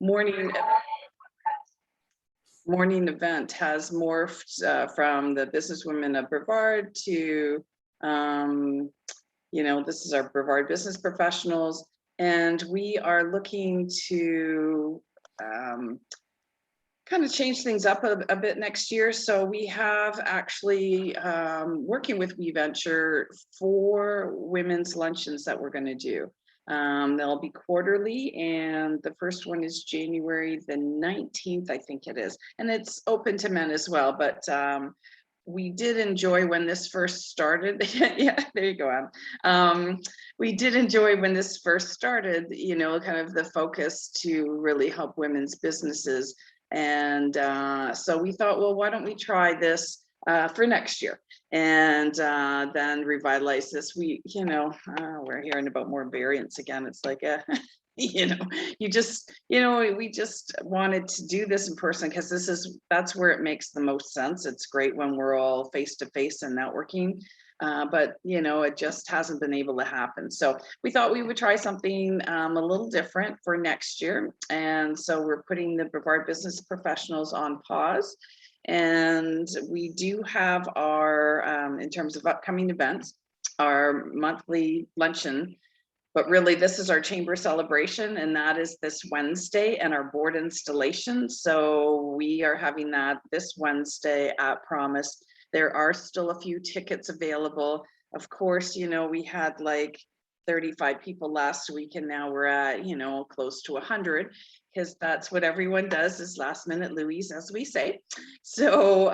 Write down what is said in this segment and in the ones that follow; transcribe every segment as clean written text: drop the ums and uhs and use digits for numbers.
morning event has morphed from the businesswomen of Brevard to, this is our Brevard business professionals, and we are looking to kind of change things up a bit next year. So we have actually working with WeVenture 4 women's luncheons that we're going to do. They'll be quarterly, and the first one is January the 19th, I think it is, and it's open to men as well. But we did enjoy when this first started. Yeah, there you go, Anne. We did enjoy when this first started, kind of the focus to really help women's businesses. And so we thought, well, why don't we try this for next year, and then revitalize this. We're hearing about more variants again. It's like, we just wanted to do this in person because that's where it makes the most sense. It's great when we're all face to face and networking, but it just hasn't been able to happen. So we thought we would try something a little different for next year, and so we're putting the Brevard business professionals on pause. And we do have our, in terms of upcoming events, our monthly luncheon, but really this is our chamber celebration, and that is this Wednesday, and our board installation. So we are having that this Wednesday at Promise. There are still a few tickets available. Of course, we had like 35 people last week, and now we're at, close to 100. Because that's what everyone does, is last minute Louise, as we say. So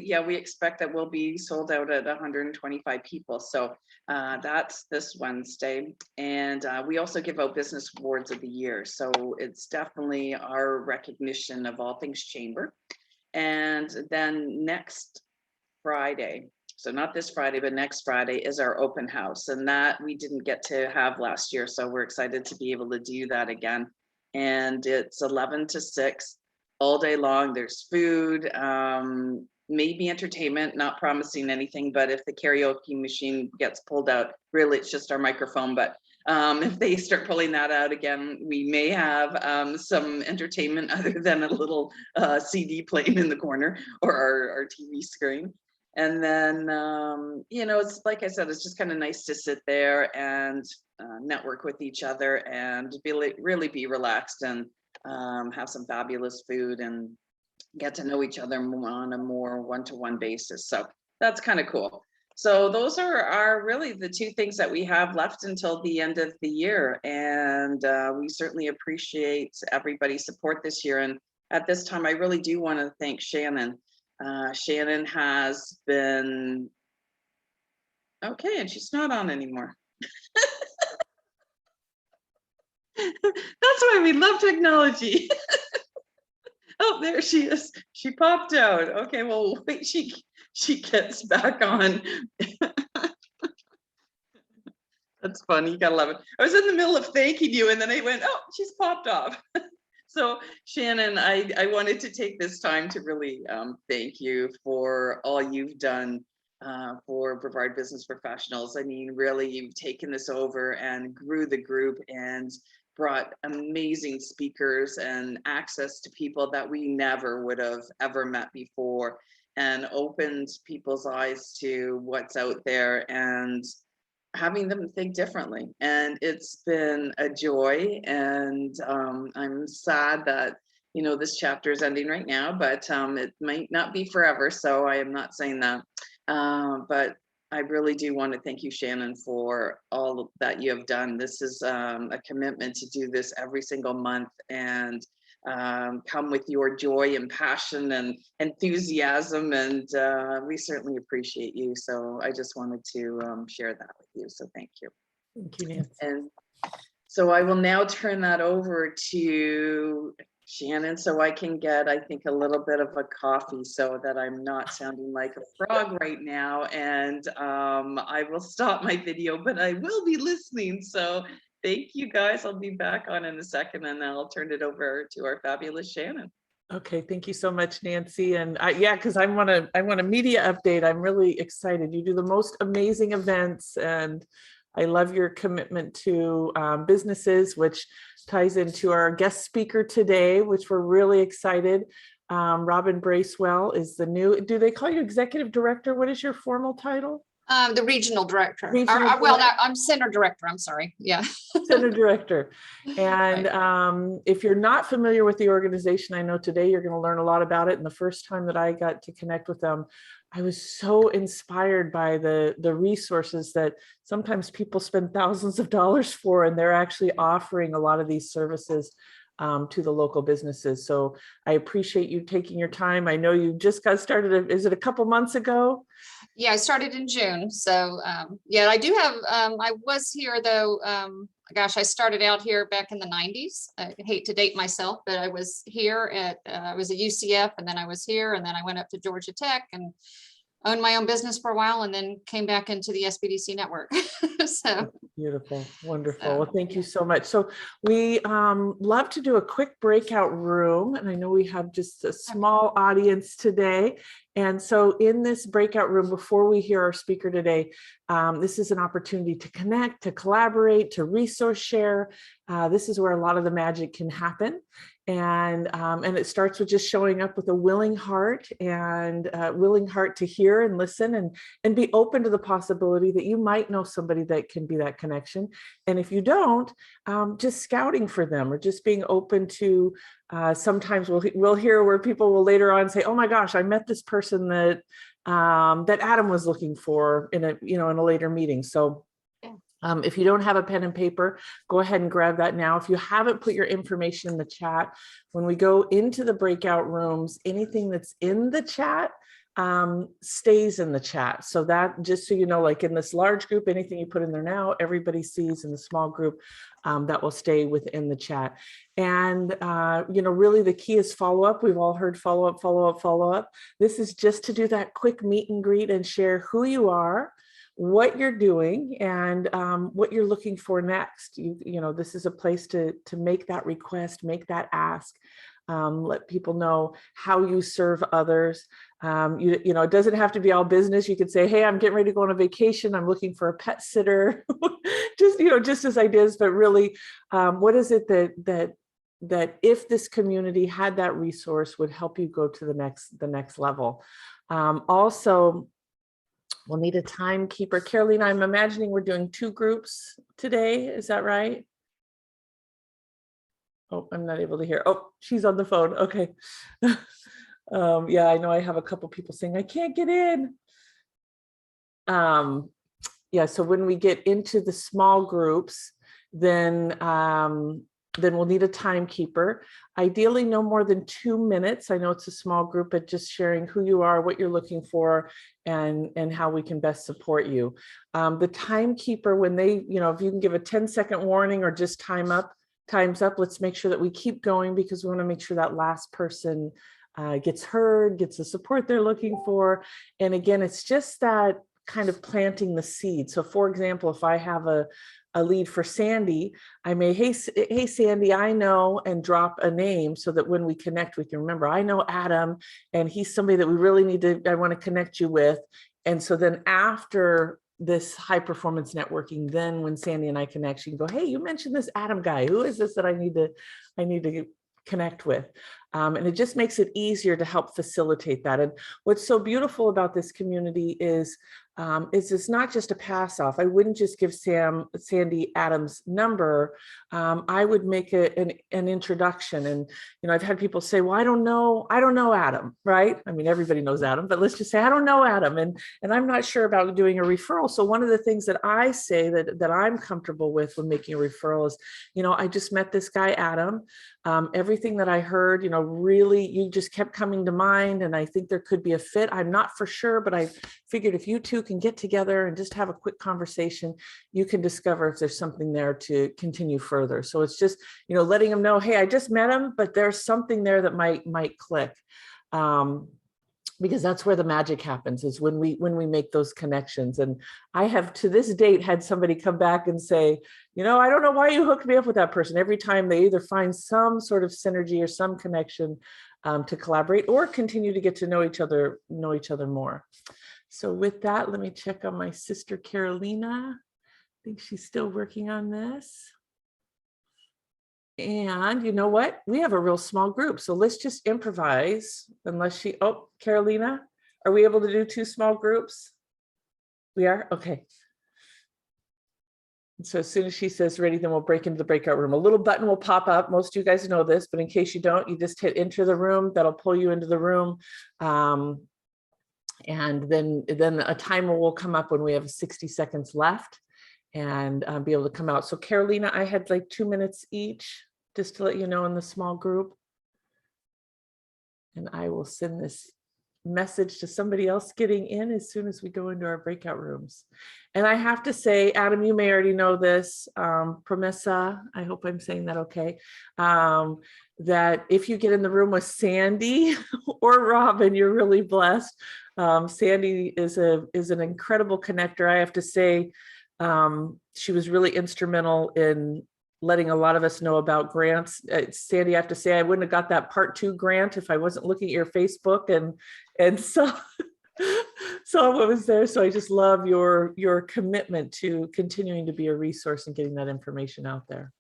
yeah, we expect that we'll be sold out at 125 people. So that's this Wednesday. And we also give out business awards of the year. So it's definitely our recognition of all things chamber. And then next Friday, so not this Friday, but next Friday is our open house. And that we didn't get to have last year. So we're excited to be able to do that again. And it's 11 to 6 all day long. There's food, maybe entertainment, not promising anything, but if the karaoke machine gets pulled out, really it's just our microphone. But if they start pulling that out again, we may have some entertainment other than a little CD playing in the corner, or our TV screen. And then, it's like I said, it's just kind of nice to sit there and network with each other and really be relaxed and have some fabulous food and get to know each other on a more one-to-one basis. So that's kind of cool. So those are really the 2 things that we have left until the end of the year. And we certainly appreciate everybody's support this year. And at this time, I really do want to thank Shannon. Shannon has been okay, and she's not on anymore. That's why we love technology. Oh, there she is. She popped out. Okay, well, wait, she gets back on. That's funny. You gotta love it. I was in the middle of thanking you, and then I went, oh, she's popped off. So Shannon, I wanted to take this time to really thank you for all you've done for Brevard Business Professionals. I mean, really, you've taken this over and grew the group and brought amazing speakers and access to people that we never would have ever met before, and opened people's eyes to what's out there and having them think differently. And it's been a joy, and I'm sad that this chapter is ending right now, but it might not be forever, so I am not saying that, but I really do want to thank you, Shannon, for all that you have done. This is a commitment to do this every single month, and come with your joy and passion and enthusiasm, and we certainly appreciate you. So I just wanted to share that with you. So thank you. Thank you, Nancy. And so I will now turn that over to Shannon, so I can get, I think, a little bit of a coffee so that I'm not sounding like a frog right now. And I will stop my video, but I will be listening. So thank you, guys. I'll be back on in a second, and I'll turn it over to our fabulous Shannon. Okay, thank you so much, Nancy. And yeah, because I want a media update. I'm really excited. You do the most amazing events, and I love your commitment to businesses, which ties into our guest speaker today, which we're really excited. Robin Braswell is the new, do they call you executive director? What is your formal title? The regional director. Regional Well, director. I'm center director. I'm sorry. Yeah. Center director. And Right. if you're not familiar with the organization, I know today you're going to learn a lot about it. And the first time that I got to connect with them, I was so inspired by the resources that sometimes people spend thousands of dollars for, and they're actually offering a lot of these services to the local businesses. So I appreciate you taking your time. I know you just got started, is it a couple months ago? Yeah, I started in June. So yeah, I do have, I was here though, gosh, I started out here back in the 90s. I hate to date myself, but I was here at, I was at UCF, and then I was here, and then I went up to Georgia Tech and owned my own business for a while, and then came back into the SBDC network. So Beautiful, wonderful. So, Well, thank you so much. So we love to do a quick breakout room, and I know we have just a small audience today. And so in this breakout room, before we hear our speaker today, this is an opportunity to connect, to collaborate, to resource share. This is where a lot of the magic can happen. And it starts with just showing up with a willing heart and willing heart to hear and listen and be open to the possibility that you might know somebody that can be that connection. And if you don't, just scouting for them, or just being open to, sometimes we'll hear where people will later on say, oh my gosh, I met this person that that Adam was looking for in a later meeting. So if you don't have a pen and paper, go ahead and grab that now. If you haven't put your information in the chat, when we go into the breakout rooms, anything that's in the chat stays in the chat. So that, just so you know, like in this large group, anything you put in there now, everybody sees. In the small group, that will stay within the chat. And, really the key is follow up. We've all heard follow up, follow up, follow up. This is just to do that quick meet and greet and share who you are, what you're doing, and what you're looking for next. This is a place to make that request, make that ask, let people know how you serve others. It doesn't have to be all business. You could say, hey, I'm getting ready to go on a vacation. I'm looking for a pet sitter, just as ideas, but really, what is it that if this community had that resource would help you go to the next level. Also, we'll need a timekeeper. Carolina, I'm imagining we're doing 2 groups today. Is that right? Oh, I'm not able to hear. Oh, she's on the phone. Okay. Yeah, I know I have a couple people saying, I can't get in. Yeah, so when we get into the small groups, then we'll need a timekeeper. Ideally, no more than 2 minutes. I know it's a small group, but just sharing who you are, what you're looking for, and how we can best support you. The timekeeper, when they, if you can give a 10-second warning or just time's up, let's make sure that we keep going, because we want to make sure that last person gets heard, gets the support they're looking for. And again, it's just that kind of planting the seed. So for example, if I have a lead for Sandy, I may, hey Sandy, I know, and drop a name so that when we connect, we can remember, I know Adam, and he's somebody that we really I want to connect you with. And so then after this high performance networking, then when Sandy and I connect, you can go, hey, you mentioned this Adam guy. Who is this that I need to connect with? And it just makes it easier to help facilitate that. And what's so beautiful about this community is it's not just a pass off. I wouldn't just give Sandy Adam's number. I would make an introduction. And, I've had people say, well, I don't know Adam, right? I mean, everybody knows Adam, but let's just say, I don't know Adam. And I'm not sure about doing a referral. So one of the things that I say that I'm comfortable with when making a referral is, I just met this guy, Adam. Everything that I heard, really, you just kept coming to mind. And I think there could be a fit. I'm not for sure, but I figured if you two can get together and just have a quick conversation, you can discover if there's something there to continue further. So it's just, letting them know, hey, I just met him, but there's something there that might click. Because that's where the magic happens, is when we make those connections. And I have to this date had somebody come back and say, I don't know why you hooked me up with that person. Every time they either find some sort of synergy or some connection to collaborate or continue to get to know each other more. So with that, let me check on my sister Carolina. I think she's still working on this. And you know what? We have a real small group. So let's just improvise unless Carolina, are we able to do 2 small groups? We are? Okay. So as soon as she says ready, then we'll break into the breakout room. A little button will pop up. Most of you guys know this, but in case you don't, you just hit enter the room. That'll pull you into the room. And then a timer will come up when we have 60 seconds left and be able to come out. So Carolina, I had like 2 minutes each, just to let you know, in the small group. And I will send this message to somebody else getting in as soon as we go into our breakout rooms. And I have to say, Adam, you may already know this, Promesa, I hope I'm saying that okay, that if you get in the room with Sandy or Robin, you're really blessed. Sandy is an incredible connector. I have to say, she was really instrumental in letting a lot of us know about grants. Sandy, I have to say, I wouldn't have got that part 2 grant if I wasn't looking at your Facebook and saw what was there. So I just love your commitment to continuing to be a resource and getting that information out there.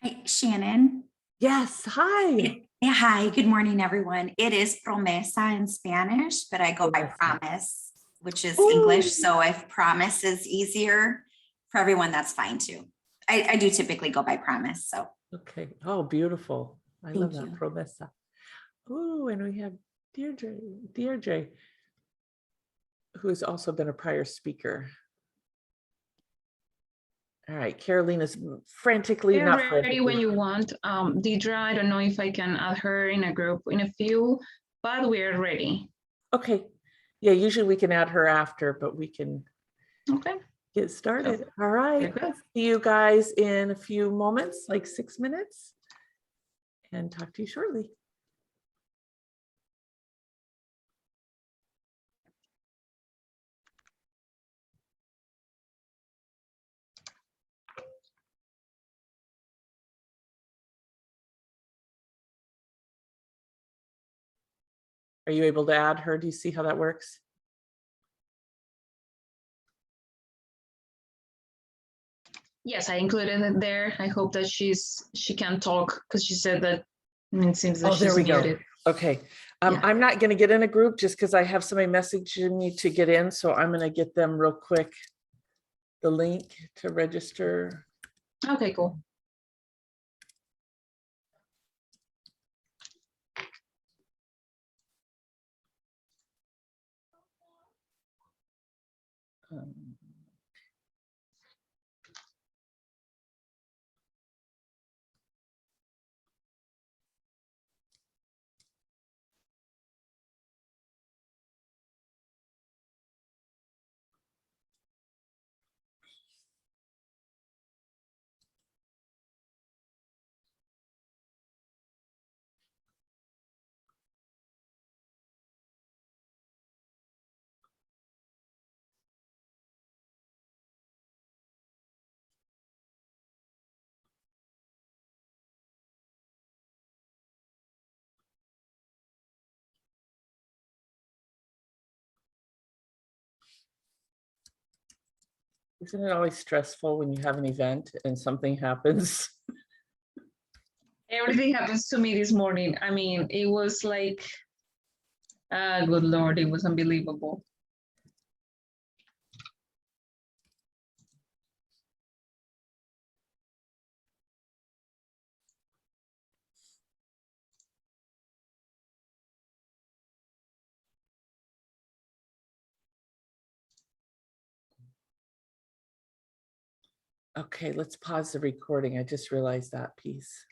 Hi, Shannon. Yes, hi. Yeah, hi, good morning, everyone. It is promesa in Spanish, but I go by promise, which is English. So if promise is easier for everyone, that's fine too. I do typically go by promise, so. Okay, oh, beautiful. I love that, you. promesa. Oh, and we have Deirdre, who has also been a prior speaker. All right, Carolina's frantically They're not ready frantically. when you want. Deidre, I don't know if I can add her in a group in a few, but we're ready. Okay, yeah, usually we can add her after, but we can Okay. get started. All right, Okay. see you guys in a few moments, like 6 minutes, and talk to you shortly. Are you able to add her? Do you see how that works? Yes, I included it there. I hope that she can talk because she said that it seems that there she's we go. muted. Okay, Yeah. I'm not going to get in a group just because I have somebody messaging me to get in, so I'm going to get them real quick the link to register. Okay, cool. Isn't it always stressful when you have an event and something happens? Everything happens to me this morning. I mean, it was like, good Lord, it was unbelievable. Okay, let's pause the recording. I just realized that piece.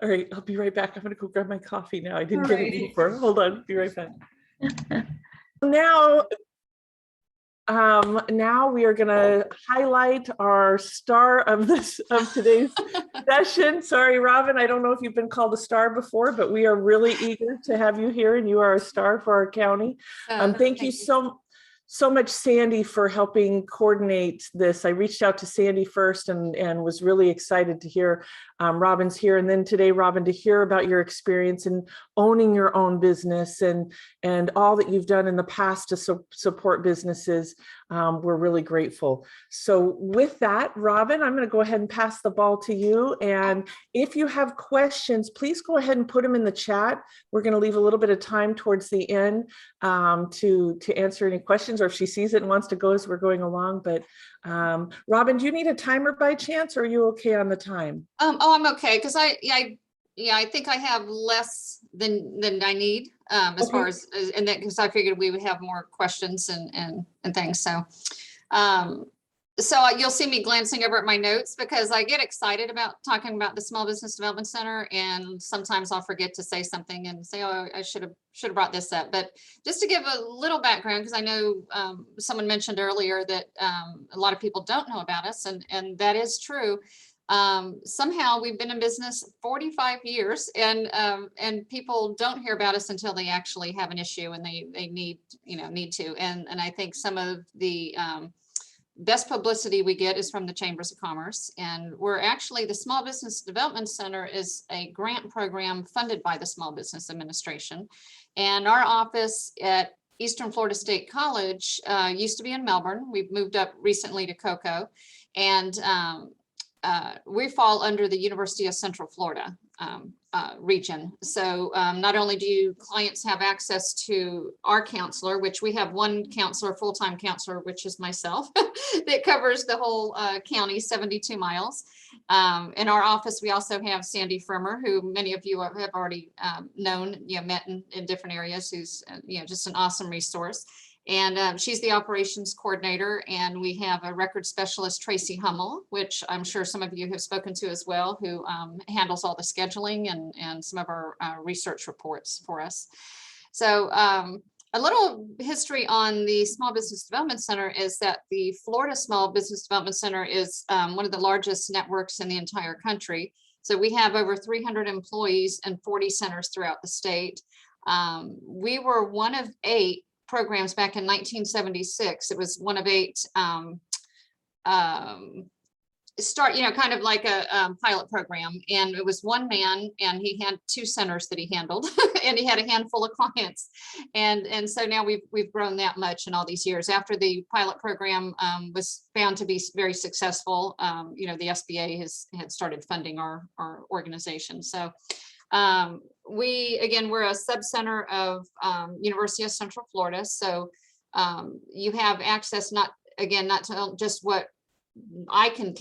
All right, I'll be right back. I'm gonna go grab my coffee now. I didn't get it before. Hold on, be right back. Now we are gonna highlight our star of today's session. Sorry, Robin, I don't know if you've been called a star before, but we are really eager to have you here, and you are a star for our county. Thank you so much, Sandy, for helping coordinate this. I reached out to Sandy first and was really excited to hear Robin's here. And then today, Robin, to hear about your experience in owning your own business and all that you've done in the past to support businesses. We're really grateful. So with that, Robin, I'm going to go ahead and pass the ball to you. And if you have questions, please go ahead and put them in the chat. We're going to leave a little bit of time towards the end to answer any questions, or if she sees it and wants to go as we're going along. But Robin, do you need a timer by chance, or are you okay on the time? Oh, I'm okay, because I think I have less than I need as Okay. far as, and that, because I figured we would have more questions and things. So you'll see me glancing over at my notes, because I get excited about talking about the Small Business Development Center, and sometimes I'll forget to say something and say, oh, I should have brought this up. But just to give a little background, because I know someone mentioned earlier that a lot of people don't know about us, and that is true. Somehow we've been in business 45 years, and people don't hear about us until they actually have an issue and they need to. And I think some of the best publicity we get is from the Chambers of Commerce. And we're actually, the Small Business Development Center is a grant program funded by the Small Business Administration. And our office at Eastern Florida State College used to be in Melbourne. We've moved up recently to Cocoa. And we fall under the University of Central Florida region. So not only do clients have access to our counselor, which we have one counselor, full-time counselor, which is myself, that covers the whole county, 72 miles. In our office, we also have Sandy Firmer, who many of you have already known, met in different areas, who's just an awesome resource. And she's the operations coordinator, and we have a record specialist, Tracy Hummel, which I'm sure some of you have spoken to as well, who handles all the scheduling and some of our research reports for us. So a little history on the Small Business Development Center is that the Florida Small Business Development Center is one of the largest networks in the entire country. So we have over 300 employees and 40 centers throughout the state. We were one of 8 programs back in 1976. It was one of 8 kind of like a pilot program, and it was one man, and he had 2 centers that he handled, and he had a handful of clients, and so now we've grown that much in all these years. After the pilot program was found to be very successful, the SBA had started funding our organization. So we're a subcenter of University of Central Florida. So you have access not to just what I can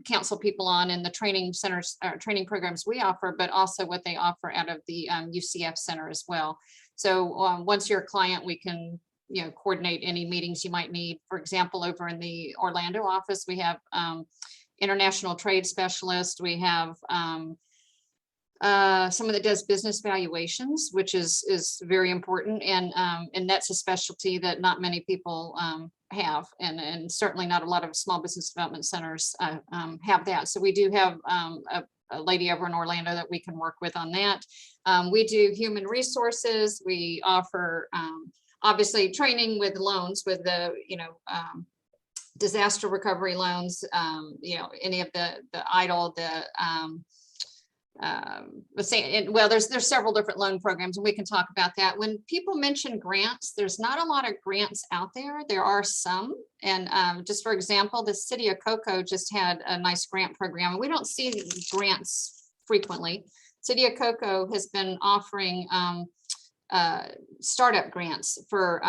counsel people on in the training centers or training programs we offer, but also what they offer out of the UCF center as well. So once you're a client, we can coordinate any meetings you might need. For example, over in the Orlando office, we have international trade specialists. We have someone that does business valuations, which is very important, and that's a specialty that not many people have, and certainly not a lot of small business development centers have that. So we do have a lady over in Orlando that we can work with on that. We do human resources. We offer obviously training with loans, with the disaster recovery loans, any of the EIDL, there's several different loan programs, and we can talk about that. When people mention grants, there's not a lot of grants out there. There are some, and just for example, the city of Cocoa just had a nice grant program, and we don't see grants frequently. City of Cocoa has been offering startup grants for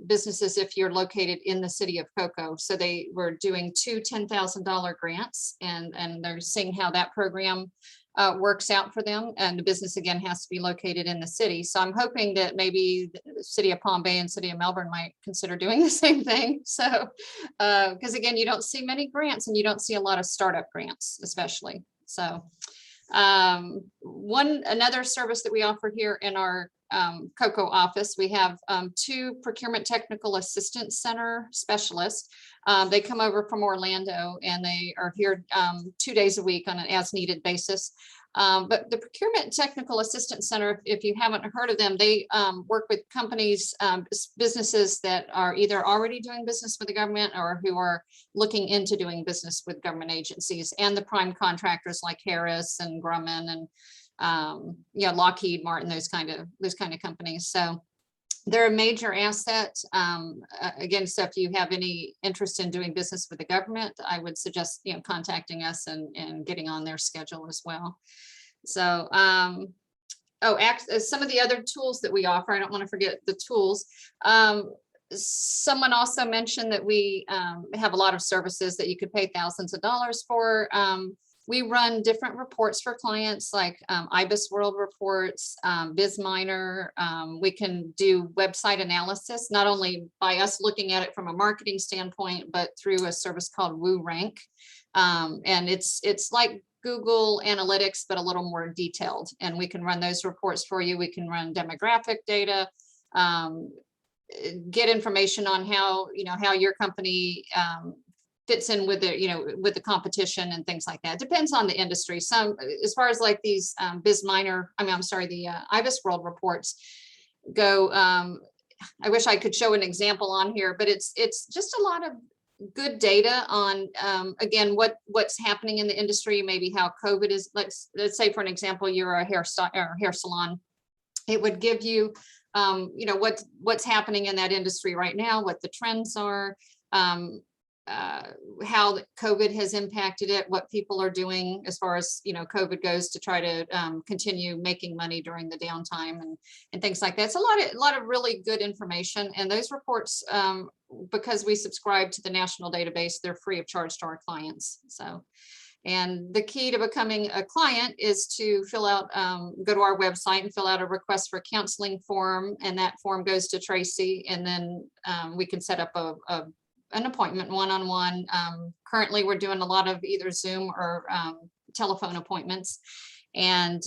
businesses if you're located in the city of Cocoa. So they were doing 2 $10,000 grants, and they're seeing how that program works out for them. And the business again has to be located in the city. So I'm hoping that maybe the city of Pompey and city of Melbourne might consider doing the same thing. So because again, you don't see many grants, and you don't see a lot of startup grants, especially. So another service that we offer here in our COCO office, we have 2 Procurement Technical Assistance Center specialists. They come over from Orlando and they are here 2 days a week on an as needed basis. But the Procurement Technical Assistance Center, if you haven't heard of them, they work with companies, businesses that are either already doing business with the government or who are looking into doing business with government agencies and the prime contractors like Harris and Grumman and yeah, Lockheed Martin, those kind of companies. So they're a major asset. Again, so if you have any interest in doing business with the government, I would suggest, you know, contacting us and getting on their schedule as well. So, some of the other tools that we offer, I don't want to forget the tools. Someone also mentioned that we have a lot of services that you could pay thousands of dollars for. We run different reports for clients like IBIS World reports, BizMiner. We can do website analysis, not only by us looking at it from a marketing standpoint, but through a service called WooRank. And it's like Google Analytics, but a little more detailed. And we can run those reports for you. We can run demographic data, get information on how, you know, how your company fits in with the, you know, with the competition and things like that. It depends on the industry. Some, as far as like these BizMiner, the IBIS World reports go, I wish I could show an example on here, but it's just a lot of good data on, again, what's happening in the industry, maybe how COVID is, let's say for an example, you're a hair salon. It would give you, you know, what's happening in that industry right now, what the trends are, how COVID has impacted it, what people are doing as far as, you know, COVID goes to try to continue making money during the downtime and things like that. It's a lot of really good information. And those reports, because we subscribe to the national database, they're free of charge to our clients. So, and the key to becoming a client is to fill out, go to our website and fill out a request for counseling form. And that form goes to Tracy, and then we can set up an appointment one-on-one. Currently, we're doing a lot of either Zoom or telephone appointments. And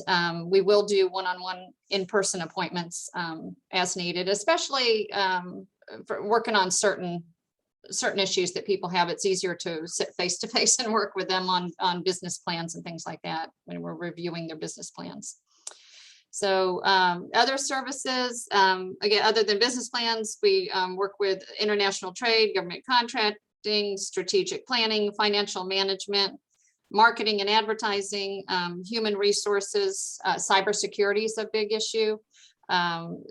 we will do one-on-one in-person appointments as needed, especially for working on certain issues that people have. It's easier to sit face-to-face and work with them on business plans and things like that when we're reviewing their business plans. So other services, again, other than business plans, we work with international trade, government contracting, strategic planning, financial management, marketing and advertising, human resources, cybersecurity is a big issue.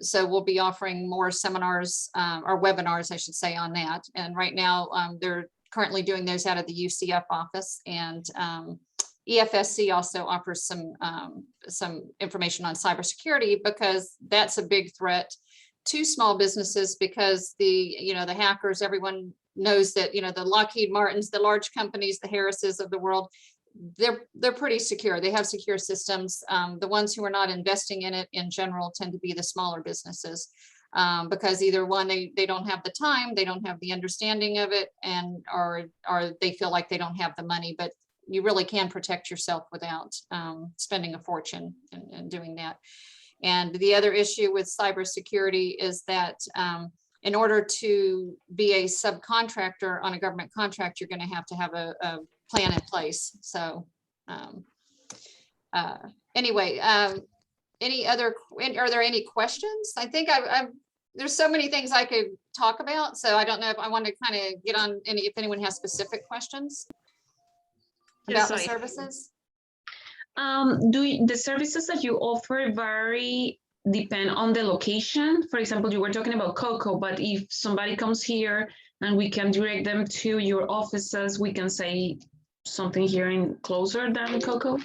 So we'll be offering more seminars or webinars, I should say, on that. And right now they're currently doing those out of the UCF office, and EFSC also offers some information on cybersecurity, because that's a big threat to small businesses, because the hackers, everyone knows that, the Lockheed Martins, the large companies, the Harrises of the world, they're pretty secure. They have secure systems. The ones who are not investing in it in general tend to be the smaller businesses, because either one, they don't have the time, they don't have the understanding of it, and or they feel like they don't have the money. But you really can protect yourself without spending a fortune and doing that. And the other issue with cybersecurity is that in order to be a subcontractor on a government contract, you're going to have a plan in place. So anyway, are there any questions? I think there's so many things I could talk about, so I don't know if I want to kind of get on if anyone has specific questions about the services. Do the services that you offer vary, depend on the location? For example, you were talking about COCO, but if somebody comes here and we can direct them to your offices, we can say something here in closer than COCO?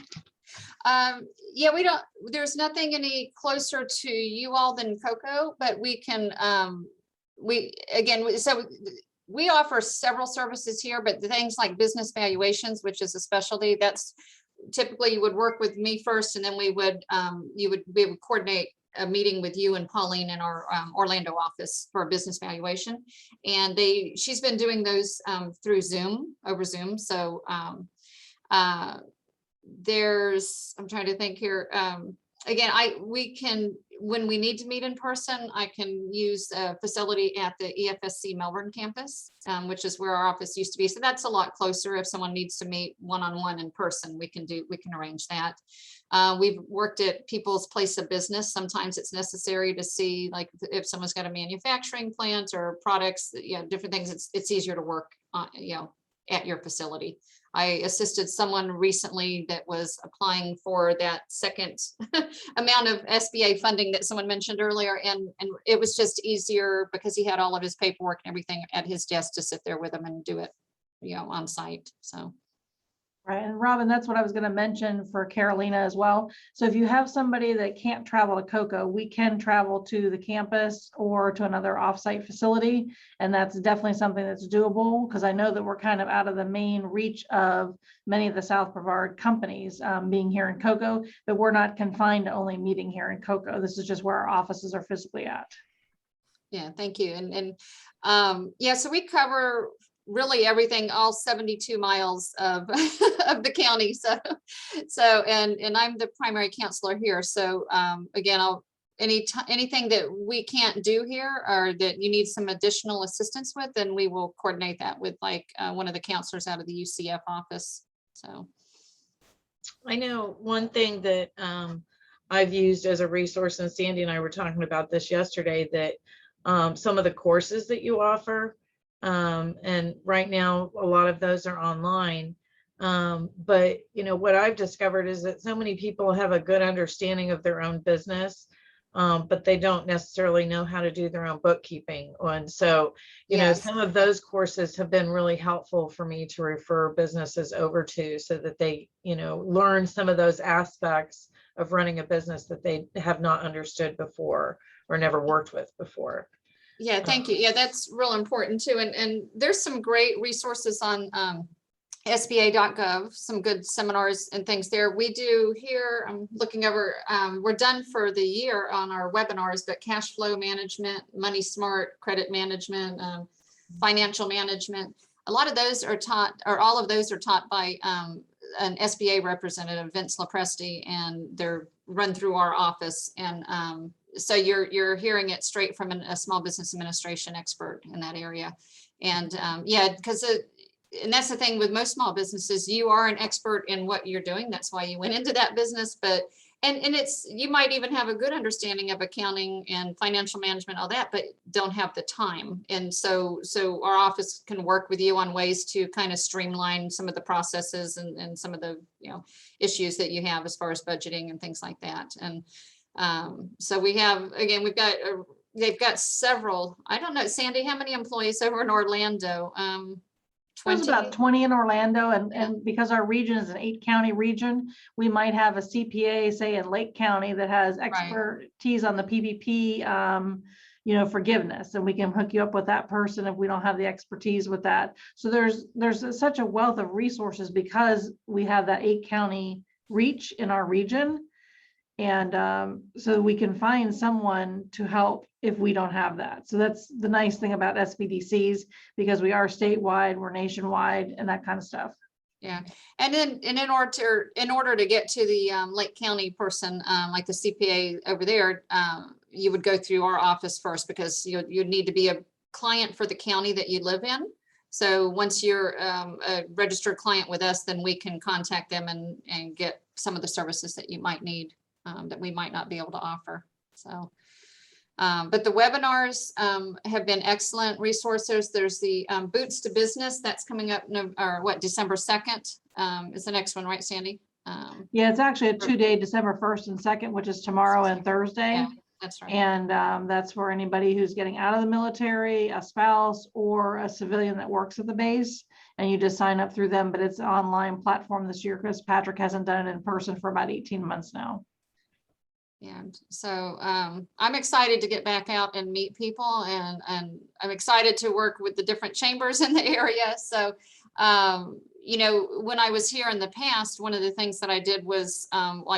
Yeah, there's nothing any closer to you all than COCO, but we can, we offer several services here, but the things like business valuations, which is a specialty, that's typically you would work with me first, and then we would coordinate a meeting with you and Pauline in our Orlando office for a business valuation. And she's been doing those through over Zoom. So I'm trying to think here. again, we can, when we need to meet in person, I can use a facility at the EFSC Melbourne campus, which is where our office used to be. So that's a lot closer. If someone needs to meet one-on-one in person, we can arrange that. We've worked at people's place of business. Sometimes it's necessary to see, like, if someone's got a manufacturing plant or products, different things, it's easier to work on, at your facility. I assisted someone recently that was applying for that second amount of SBA funding that someone mentioned earlier. And it was just easier because he had all of his paperwork and everything at his desk to sit there with him and do it, on site. So. Right, and Robin, that's what I was going to mention for Carolina as well. So if you have somebody that can't travel to COCO, we can travel to the campus or to another offsite facility. And that's definitely something that's doable, because I know that we're kind of out of the main reach of many of the South Brevard companies being here in COCO, but we're not confined to only meeting here in COCO. This is just where our offices are physically at. Yeah, thank you. Yeah, so we cover really everything, all 72 miles of, of the county. And I'm the primary counselor here. So again, anything that we can't do here or that you need some additional assistance with, then we will coordinate that with one of the counselors out of the UCF office. So I know one thing that I've used as a resource, and Sandy and I were talking about this yesterday, that some of the courses that you offer, and right now a lot of those are online, but what I've discovered is that so many people have a good understanding of their own business, but they don't necessarily know how to do their own bookkeeping. And so Yes. Some of those courses have been really helpful for me to refer businesses over to, so that they learn some of those aspects of running a business that they have not understood before or never worked with before. Yeah, thank you. Yeah, that's real important too. And there's some great resources on SBA.gov, some good seminars and things there. We do here, I'm looking over, we're done for the year on our webinars, but cash flow management, money smart, credit management, financial management. A lot of those are taught, or all of those are taught by an SBA representative, Vince LaPresti, and they're run through our office. And so you're hearing it straight from a small business administration expert in that area. And yeah, because and that's the thing with most small businesses, you are an expert in what you're doing. That's why you went into that business. But and it's, you might even have a good understanding of accounting and financial management, all that, but don't have the time. And so our office can work with you on ways to kind of streamline some of the processes and some of the issues that you have as far as budgeting and things like that. And so we have, again, they've got several, I don't know, Sandy, how many employees over in Orlando? There's about 20 in Orlando, and because our region is an 8-county region, we might have a CPA, say in Lake County, that has expertise on the PPP, forgiveness, and we can hook you up with that person if we don't have the expertise with that. So there's such a wealth of resources because we have that 8-county reach in our region. And so we can find someone to help if we don't have that. So that's the nice thing about SBDCs, because we are statewide, we're nationwide, and that kind of stuff. Yeah, and then in order to get to the Lake County person, like the CPA over there, you would go through our office first, because you need to be a client for the county that you live in. So once you're a registered client with us, then we can contact them and get some of the services that you might need. That we might not be able to offer. So, but the webinars have been excellent resources. There's the Boots to Business that's coming up, December 2nd is the next one, right, Sandy? Yeah, it's actually a 2-day, December 1st and 2nd, which is tomorrow and Thursday. Yeah, that's right. And that's for anybody who's getting out of the military, a spouse, or a civilian that works at the base. And you just sign up through them, but it's an online platform this year because Patrick hasn't done it in person for about 18 months now. And so I'm excited to get back out and meet people, and I'm excited to work with the different chambers in the area. So, when I was here in the past, one of the things that I did was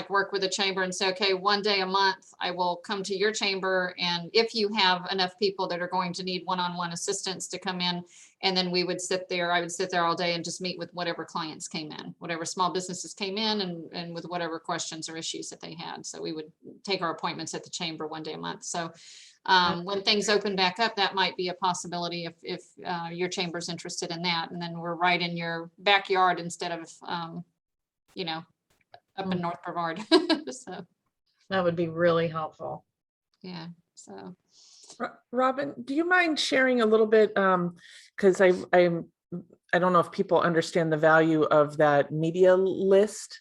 work with a chamber and say, okay, one day a month, I will come to your chamber. And if you have enough people that are going to need one-on-one assistance to come in And then we would sit there, I would sit there all day and just meet with whatever clients came in, whatever small businesses came in, and with whatever questions or issues that they had. So we would take our appointments at the chamber one day a month. So when things open back up, that might be a possibility if your chamber's interested in that. And then we're right in your backyard instead of, you know, up in North Brevard. So That would be really helpful. yeah, so. Robin, do you mind sharing a little bit? Because I don't know if people understand the value of that media list.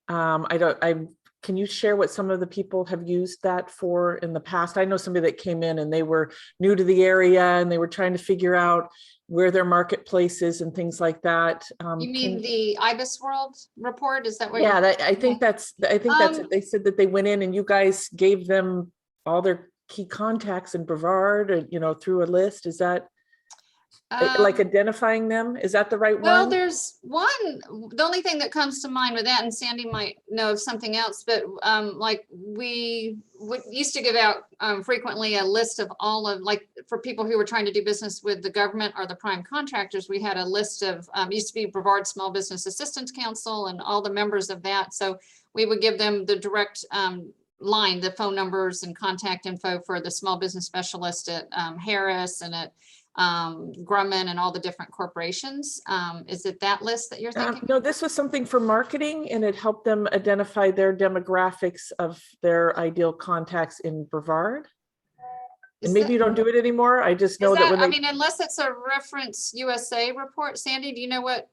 Can you share what some of the people have used that for in the past? I know somebody that came in and they were new to the area and they were trying to figure out where their marketplace is and things like that. You mean the IBIS World report? Is that what? Yeah, I think that's it. They said that they went in and you guys gave them all their key contacts in Brevard, or, you know, through a list. Is that like identifying them? Is that the right well, one? there's one, the only thing that comes to mind with that, and Sandy might know of something else, but like we used to give out frequently a list of all of, like, for people who were trying to do business with the government or the prime contractors, we had a list of, used to be Brevard Small Business Assistance Council and all the members of that. So we would give them the direct line, the phone numbers and contact info for the small business specialist at Harris and at Grumman and all the different corporations. Is it that list that you're thinking? No, this was something for marketing, and it helped them identify their demographics of their ideal contacts in Brevard. And maybe you don't do it anymore. I just know that when I mean, unless it's a Reference USA report. Sandy, do you know what?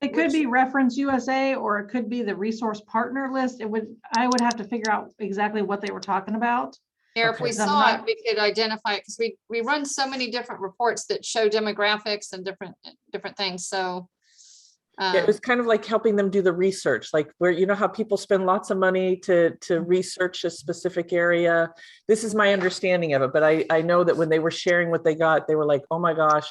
It could be Reference USA, or it could be the resource partner list. I would have to figure out exactly what they were talking about. Or if we saw it, we could identify it, because we run so many different reports that show demographics and different things. So yeah, it was kind of like helping them do the research, like where, you know, how people spend lots of money to research a specific area. This is my understanding of it, but I know that when they were sharing what they got, they were like, oh my gosh,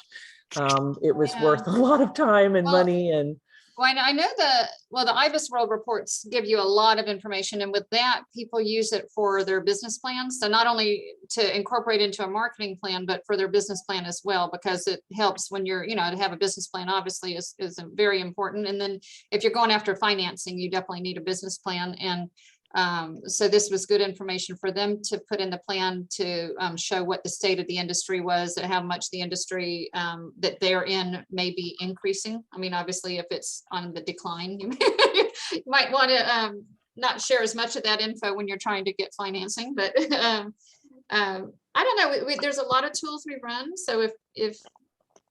it was worth a lot of time and money. And well, I know the IBIS World reports give you a lot of information, and with that, people use it for their business plans. So not only to incorporate into a marketing plan, but for their business plan as well, because it helps when you're, you know, to have a business plan obviously is very important. And then if you're going after financing, you definitely need a business plan. And so this was good information for them to put in the plan to show what the state of the industry was, and how much the industry that they're in may be increasing. I mean, obviously, if it's on the decline, you might want to not share as much of that info when you're trying to get financing. But I don't know. There's a lot of tools we run. So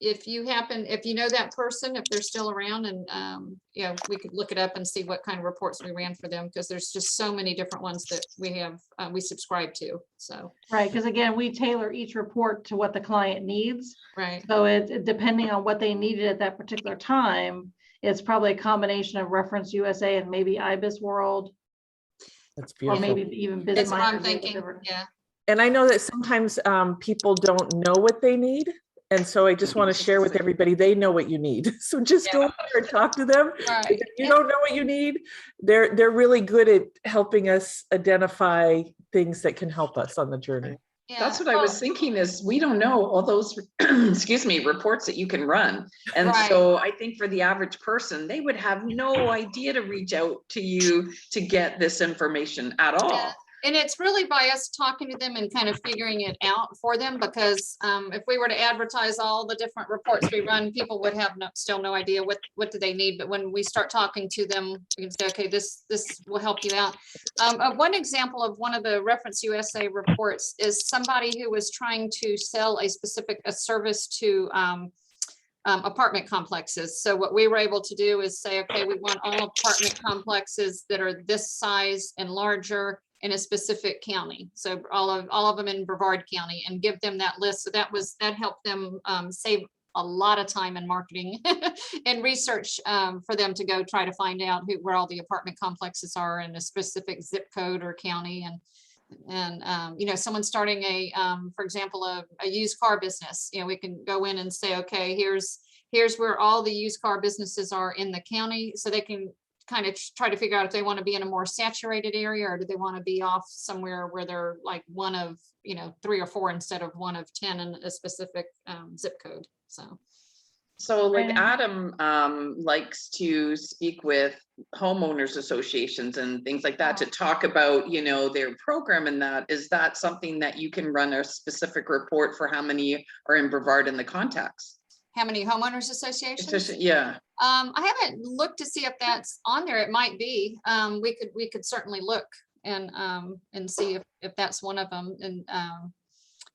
if you know that person, if they're still around, and you know, we could look it up and see what kind of reports we ran for them, because there's just so many different ones that we have, we subscribe to. So right, because again, we tailor each report to what the client needs. Right. So it depending on what they needed at that particular time, it's probably a combination of Reference USA and maybe IBIS World. that's beautiful. Or maybe even Business. That's what I'm thinking. Yeah. And I know that sometimes people don't know what they need. And so I just want to share with everybody, they know what you need. So just go there and talk to them. Right. If you don't know what you need, they're really good at helping us identify things that can help us on the journey. Yeah. That's what I was thinking, is we don't know all those, excuse me, reports that you can run. And so I think for the average person, they would have no idea to reach out to you to get this information at all. Yeah. And it's really by us talking to them and kind of figuring it out for them, because if we were to advertise all the different reports we run, people would have still no idea what do they need. But when we start talking to them, we can say, okay, this will help you out. One example of one of the Reference USA reports is somebody who was trying to sell a service to apartment complexes. So what we were able to do is say, okay, we want all apartment complexes that are this size and larger in a specific county. So all of them in Brevard County, and give them that list. So that helped them save a lot of time in marketing and research for them to go try to find out where all the apartment complexes are in a specific zip code or county. And you know, someone starting for example, a used car business, you know, we can go in and say, okay, here's where all the used car businesses are in the county. So they can kind of try to figure out if they want to be in a more saturated area, or do they want to be off somewhere where they're like one of, you know, 3 or 4 instead of one of 10 in a specific zip code. So So like Right. Adam likes to speak with homeowners associations and things like that to talk about, you know, their program and that. Is that something that you can run a specific report for how many are in Brevard in the contacts? How many homeowners associations? Yeah. I haven't looked to see if that's on there. It might be. We could certainly look and see if that's one of them. And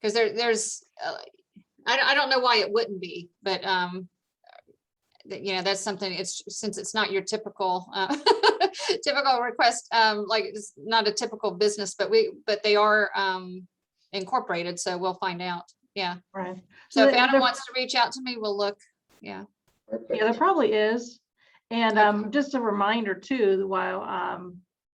because there's I don't know why it wouldn't be, but you know, that's something. It's since it's not your typical typical request. Like it's not a typical business, but they are incorporated. So we'll find out. Yeah. Right. So if there- Adam wants to reach out to me, we'll look. Yeah. Yeah, there probably is. And just a reminder too, while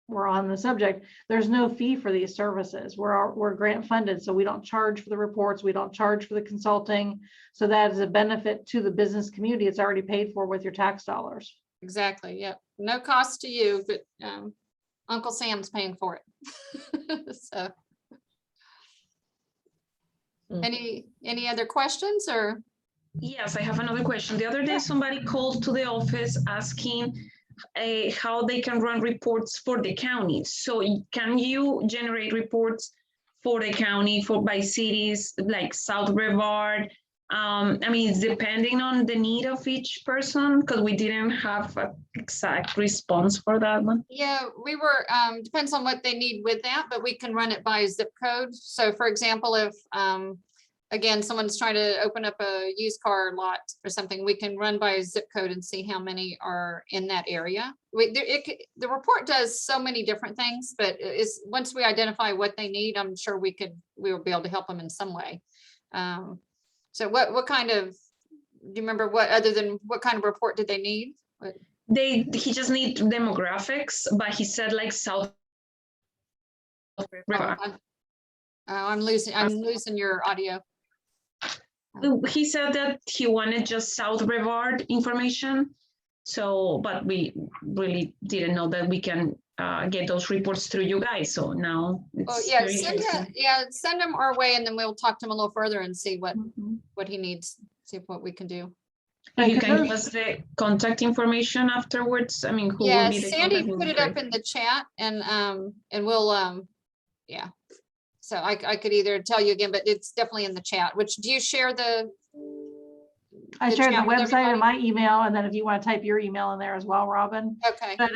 we're on the subject, there's no fee for these services. We're grant funded, so we don't charge for the reports, we don't charge for the consulting. So that is a benefit to the business community. It's already paid for with your tax dollars. Exactly. Yep. No cost to you, but Uncle Sam's paying for it. So. Any other questions or? Yes, I have another question. The other day, somebody called to the office asking how they can run reports for the county. So can you generate reports for the county by cities like South Brevard? I mean, it's depending on the need of each person because we didn't have an exact response for that one. Yeah, we were, depends on what they need with that, but we can run it by zip code. So for example, if, again, someone's trying to open up a used car lot or something, we can run by zip code and see how many are in that area. The report does so many different things, but once we identify what they need, I'm sure we will be able to help them in some way. So what kind of, do you remember what kind of report did they need? He just need demographics, but he said like South River. I'm losing your audio. He said that he wanted just South Brevard information. So, but we really didn't know that we can get those reports through you guys. So now it's very interesting. Send them our way, and then we'll talk to him a little further and see what he needs, see what we can do. You can give us the contact information afterwards. I mean, who will be the Sandy contact put it up in the chat, and we'll yeah. So I could either tell you again, but it's definitely in the chat. Which do you share the? I shared the chat with website and everybody? my email, and then if you want to type your email in there as well, Robin. Okay. But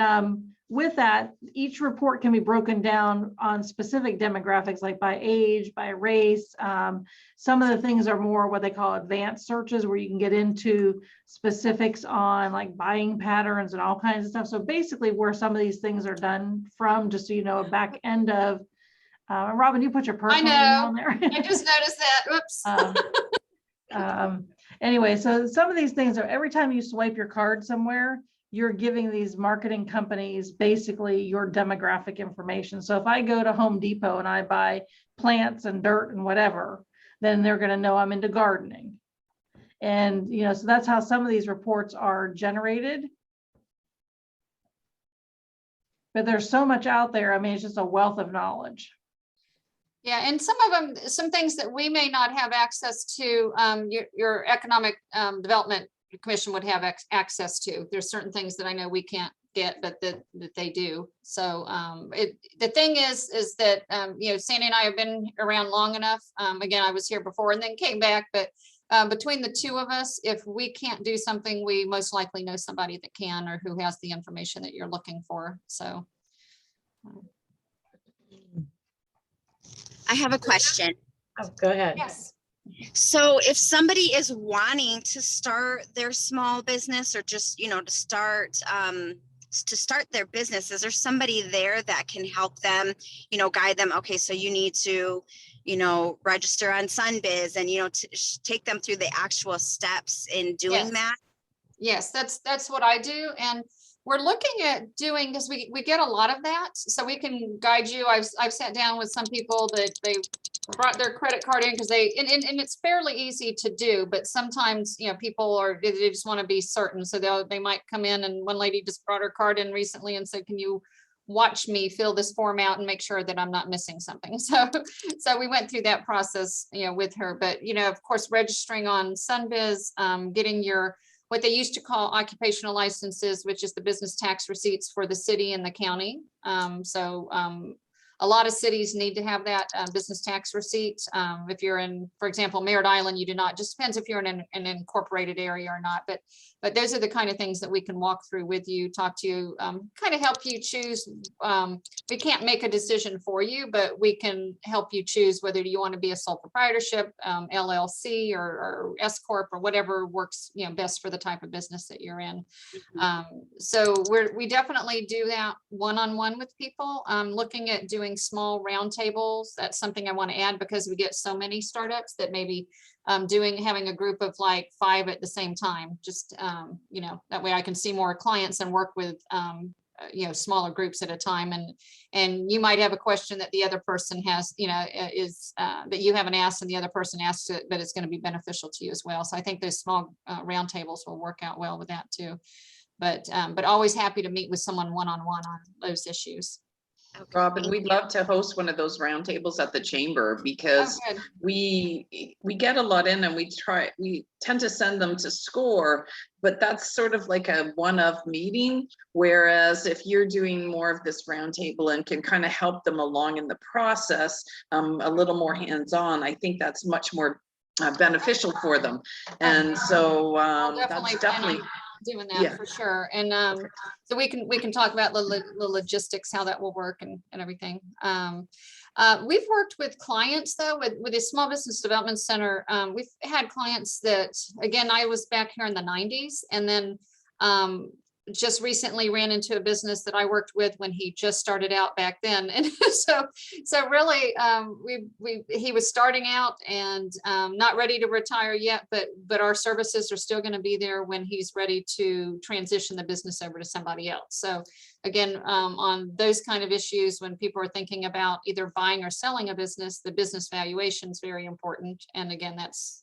with that, each report can be broken down on specific demographics, like by age, by race. Some of the things are more what they call advanced searches, where you can get into specifics on like buying patterns and all kinds of stuff. So basically where some of these things are done from, just so you know, a back end of, Robin, you put your personal email in there. I just noticed that. Whoops. Anyway, so some of these things are every time you swipe your card somewhere, you're giving these marketing companies basically your demographic information. So if I go to Home Depot and I buy plants and dirt and whatever, then they're going to know I'm into gardening. And, you know, so that's how some of these reports are generated. But there's so much out there. I mean, it's just a wealth of knowledge. Yeah, and some of them, some things that we may not have access to, your Economic Development Commission would have access to. There's certain things that I know we can't get, but that they do. So the thing is that, you know, Sandy and I have been around long enough. Again, I was here before and then came back, but between the two of us, if we can't do something, we most likely know somebody that can, or who has the information that you're looking for. So. I have a question. Oh, go ahead. Yes. So if somebody is wanting to start their small business, or just, you know, to start their business, is there somebody there that can help them, you know, guide them? Okay, so you need to, you know, register on SunBiz, and, you know, take them through the actual steps in doing that? Yes, that's what I do. And we're looking at doing, because we get a lot of that, so we can guide you. I've sat down with some people that they brought their credit card in because and it's fairly easy to do, but sometimes, you know, people they just want to be certain, so they might come in, and one lady just brought her card in recently and said, can you watch me fill this form out and make sure that I'm not missing something. So we went through that process, with her. But, of course, registering on SunBiz, getting your, what they used to call occupational licenses, which is the business tax receipts for the city and the county. A lot of cities need to have that business tax receipt. If you're in, for example, Merritt Island, you do not. Just depends if you're in an incorporated area or not. But those are the kind of things that we can walk through with you, talk to you, kind of help you choose. We can't make a decision for you, but we can help you choose whether you want to be a sole proprietorship, LLC, or S Corp, or whatever works, best for the type of business that you're in. So we definitely do that one-on-one with people. Looking at doing small roundtables. That's something I want to add, because we get so many startups that maybe having a group of like 5 at the same time, just that way I can see more clients and work with smaller groups at a time. And you might have a question that the other person has, that you haven't asked and the other person asks it, but it's going to be beneficial to you as well. So I think those small roundtables will work out well with that too. But always happy to meet with someone one-on-one on those issues. Robin, we'd love to host one of those roundtables at the chamber, because we get a lot in, and we tend to send them to SCORE, but that's sort of like a one-off meeting. Whereas if you're doing more of this roundtable and can kind of help them along in the process, a little more hands-on, I think that's much more beneficial for them. And so that's definitely doing that for sure. And so we can talk about the logistics, how that will work and everything. We've worked with clients though, with the Small Business Development Center. We've had clients that, again, I was back here in the 90s, and then just recently ran into a business that I worked with when he just started out back then. And so really, he was starting out and not ready to retire yet, but our services are still going to be there when he's ready to transition the business over to somebody else. So again, on those kind of issues, when people are thinking about either buying or selling a business, the business valuation is very important. And again, that's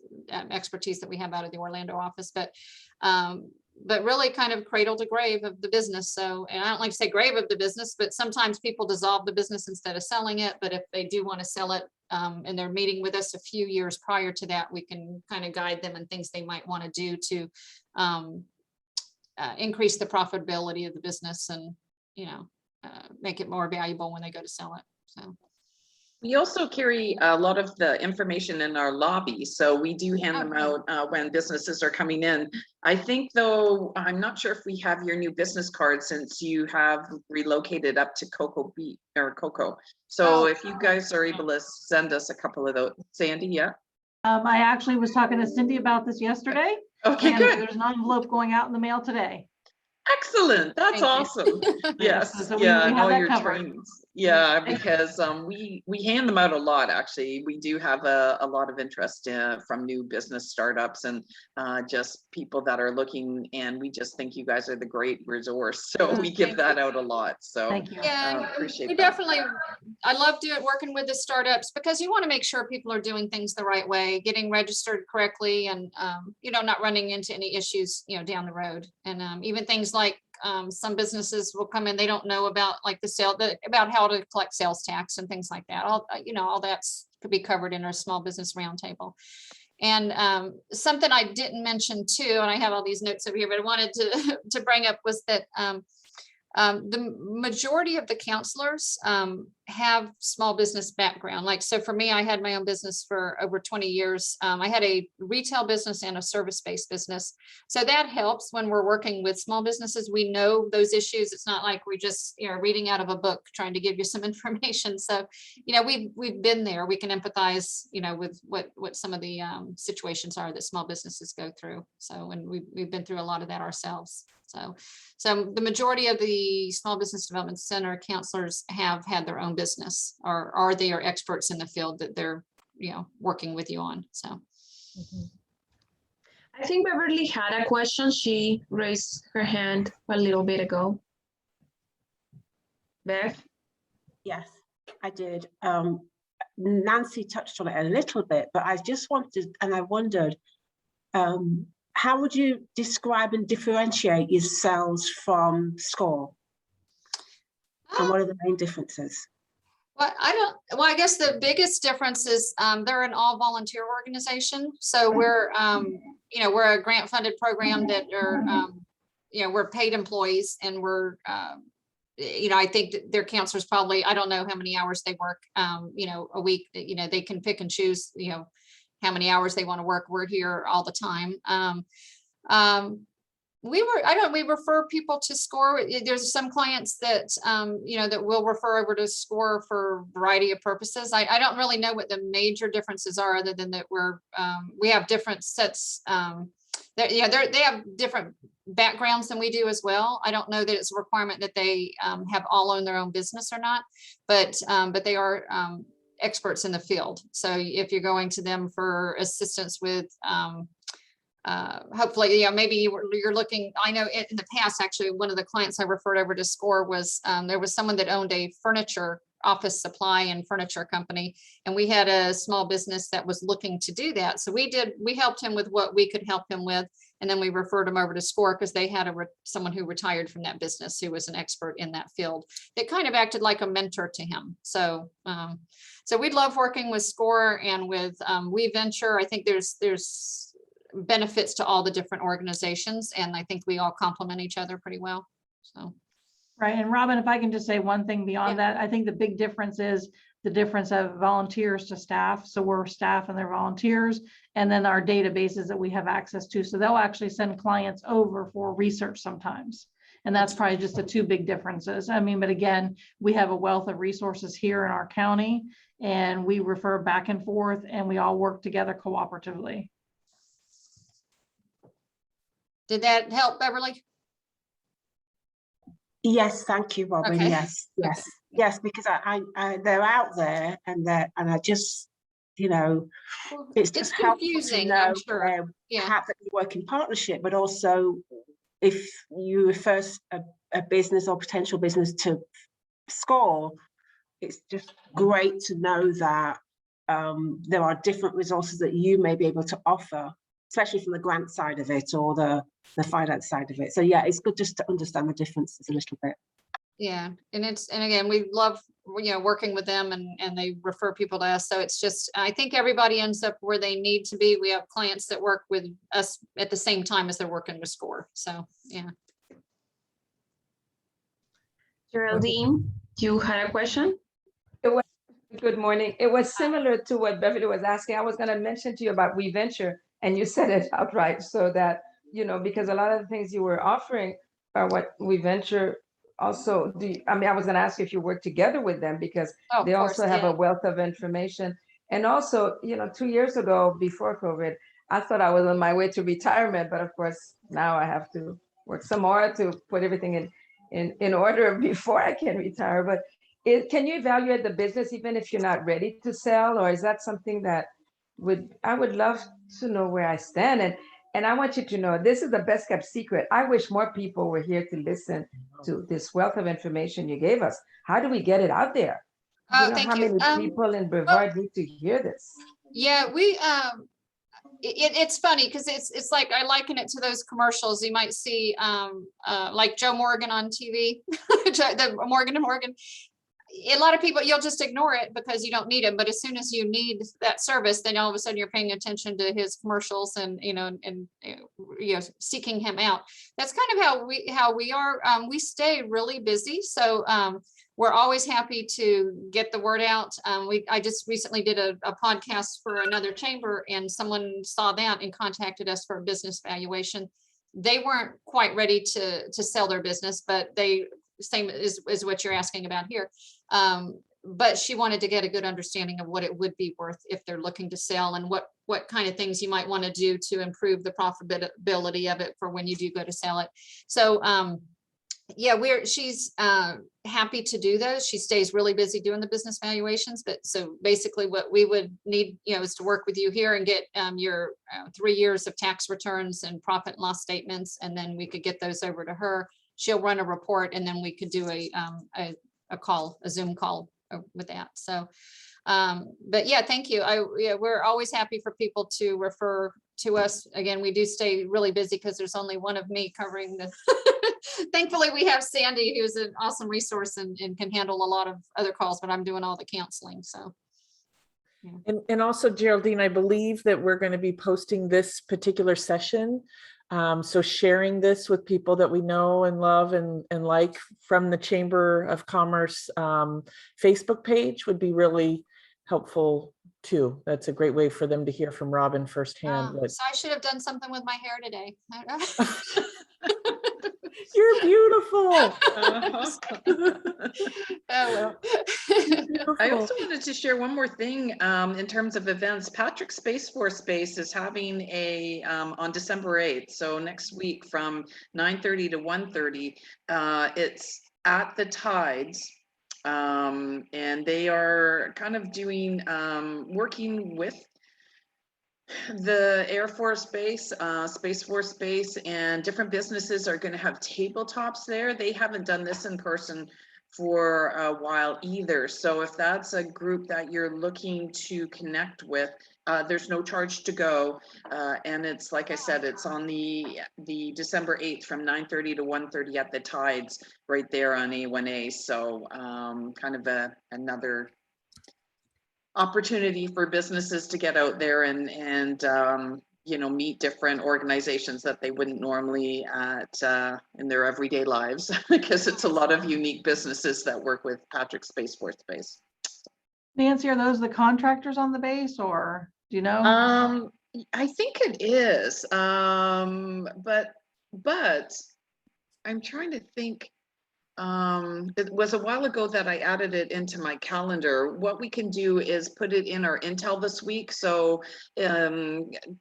expertise that we have out of the Orlando office. But really kind of cradle to grave of the business. So, and I don't like to say grave of the business, but sometimes people dissolve the business instead of selling it. But if they do want to sell it, and they're meeting with us a few years prior to that, we can kind of guide them in things they might want to do to increase the profitability of the business and, make it more valuable when they go to sell it. So. We also carry a lot of the information in our lobby, so we do hand them out when businesses are coming in. I think, though, I'm not sure if we have your new business card, since you have relocated up to Cocoa Beach or Cocoa. So if you guys are able to send us a couple of those. Sandy, yeah? I actually was talking to Cindy about this yesterday. Okay, and good. There's an envelope going out in the mail today. Excellent. That's awesome. Yes. So yeah, we and have all that your covered. trainings. Yeah, because we hand them out a lot, actually. We do have a lot of interest from new business startups and just people that are looking, and we just think you guys are the great resource. So we give that out a lot. So thank you. Yeah, appreciate we that. definitely, I love working with the startups, because you want to make sure people are doing things the right way, getting registered correctly, and not running into any issues, down the road. And even things like some businesses will come in, they don't know about like about how to collect sales tax and things like that. All that's could be covered in our small business roundtable. And something I didn't mention too, and I have all these notes over here, but I wanted to bring up was that the majority of the counselors have small business background. Like, so for me, I had my own business for over 20 years. I had a retail business and a service-based business. So that helps when we're working with small businesses. We know those issues. It's not like we just reading out of a book trying to give you some information. So, we've been there. We can empathize, with what some of the situations are that small businesses go through. So, and we've been through a lot of that ourselves. So the majority of the Small Business Development Center counselors have had their own business, or they are experts in the field that they're, working with you on. So. I think Beverly had a question. She raised her hand a little bit ago. Bev? Yes, I did. Nancy touched on it a little bit, but I just wanted, and I wondered, how would you describe and differentiate yourselves from SCORE? And what are the main differences? Well, I guess the biggest difference is they're an all volunteer organization. So we're, we're a grant funded program that are, we're paid employees, and we're, I think that their counselors probably, I don't know how many hours they work, a week, they can pick and choose, how many hours they want to work. We're here all the time. We refer people to SCORE. There's some clients that, that we'll refer over to SCORE for a variety of purposes. I don't really know what the major differences are, other than that we have different sets. They have different backgrounds than we do as well. I don't know that it's a requirement that they have all owned their own business or not, but they are experts in the field. So if you're going to them for assistance with, hopefully, maybe you're looking, I know in the past, actually, one of the clients I referred over to SCORE was, there was someone that owned a furniture office supply and furniture company. And we had a small business that was looking to do that. So we helped him with what we could help him with. And then we referred him over to SCORE because they had someone who retired from that business who was an expert in that field. It kind of acted like a mentor to him. So, so we love working with SCORE and with WeVenture. I think there's benefits to all the different organizations, and I think we all complement each other pretty well. So. Right. And Robin, if I can just say one thing beyond that, I think the big difference is the difference of volunteers to staff. So we're staff and they're volunteers, and then our databases that we have access to. So they'll actually send clients over for research sometimes. And that's probably just the two big differences. I mean, but again, we have a wealth of resources here in our county, and we refer back and forth, and we all work together cooperatively. Did that help, Beverly? Yes, thank you, Robin. Okay. Yes, because I they're out there, and I just, it's just confusing, I'm sure. That you work in partnership, but also if you refer a business or potential business to SCORE, it's just great to know that there are different resources that you may be able to offer, especially from the grant side of it or the finance side of it. So yeah, it's good just to understand the differences a little bit. Yeah, and again, we love, working with them, and they refer people to us. So it's just, I think everybody ends up where they need to be. We have clients that work with us at the same time as they're working with SCORE. So yeah. Geraldine, you had a question? Good morning. It was similar to what Beverly was asking. I was going to mention to you about WeVenture, and you said it outright, so that, because a lot of the things you were offering are what WeVenture also do. I was going to ask you if you work together with them, because they also have a wealth of information. And also, 2 years ago, before COVID, I thought I was on my way to retirement, but of course now I have to work some more to put everything in order before I can retire. But can you evaluate the business even if you're not ready to sell, or is that something that I would love to know where I stand? And I want you to know, this is the best kept secret. I wish more people were here to listen to this wealth of information you gave us. How do we get it out there? Thank you. How many people in Brevard need to hear this? Yeah, we, it's funny because it's like, I liken it to those commercials you might see, like Joe Morgan on TV, the Morgan & Morgan. A lot of people, you'll just ignore it because you don't need him. But as soon as you need that service, then all of a sudden you're paying attention to his commercials and, seeking him out. That's kind of how we are. We stay really busy. So we're always happy to get the word out. I just recently did a podcast for another chamber, and someone saw that and contacted us for a business valuation. They weren't quite ready to sell their business, but same as what you're asking about here. But she wanted to get a good understanding of what it would be worth if they're looking to sell, and what kind of things you might want to do to improve the profitability of it for when you do go to sell it. So yeah, she's happy to do those. She stays really busy doing the business valuations. But so basically what we would need, is to work with you here and get your 3 years of tax returns and profit and loss statements. And then we could get those over to her. She'll run a report, and then we could do a Zoom call with that. So, but yeah, thank you. We're always happy for people to refer to us. Again, we do stay really busy because there's only one of me covering this. Thankfully, we have Sandy, who's an awesome resource and can handle a lot of other calls, but I'm doing all the counseling, so. And also, Geraldine, I believe that we're going to be posting this particular session. So sharing this with people that we know and love and like from the Chamber of Commerce Facebook page would be really helpful too. That's a great way for them to hear from Robin firsthand. So I should have done something with my hair today. You're beautiful. Oh, well. I also wanted to share one more thing in terms of events. Patrick Space Force Space is having a on December 8th, so next week from 9:30 to 1:30. It's at the Tides, and they are kind of doing working with the Air Force Base, Space Force Base, and different businesses are going to have tabletops there. They haven't done this in person for a while either. So if that's a group that you're looking to connect with, there's no charge to go. And it's, like I said, it's on the December 8th from 9:30 to 1:30 at the Tides right there on A1A. So kind of another opportunity for businesses to get out there and you know, meet different organizations that they wouldn't normally at in their everyday lives, because it's a lot of unique businesses that work with Patrick Space Force Base. Nancy, are those the contractors on the base, or do you know? I think it is, but I'm trying to think. It was a while ago that I added it into my calendar. What we can do is put it in our Intel this week. So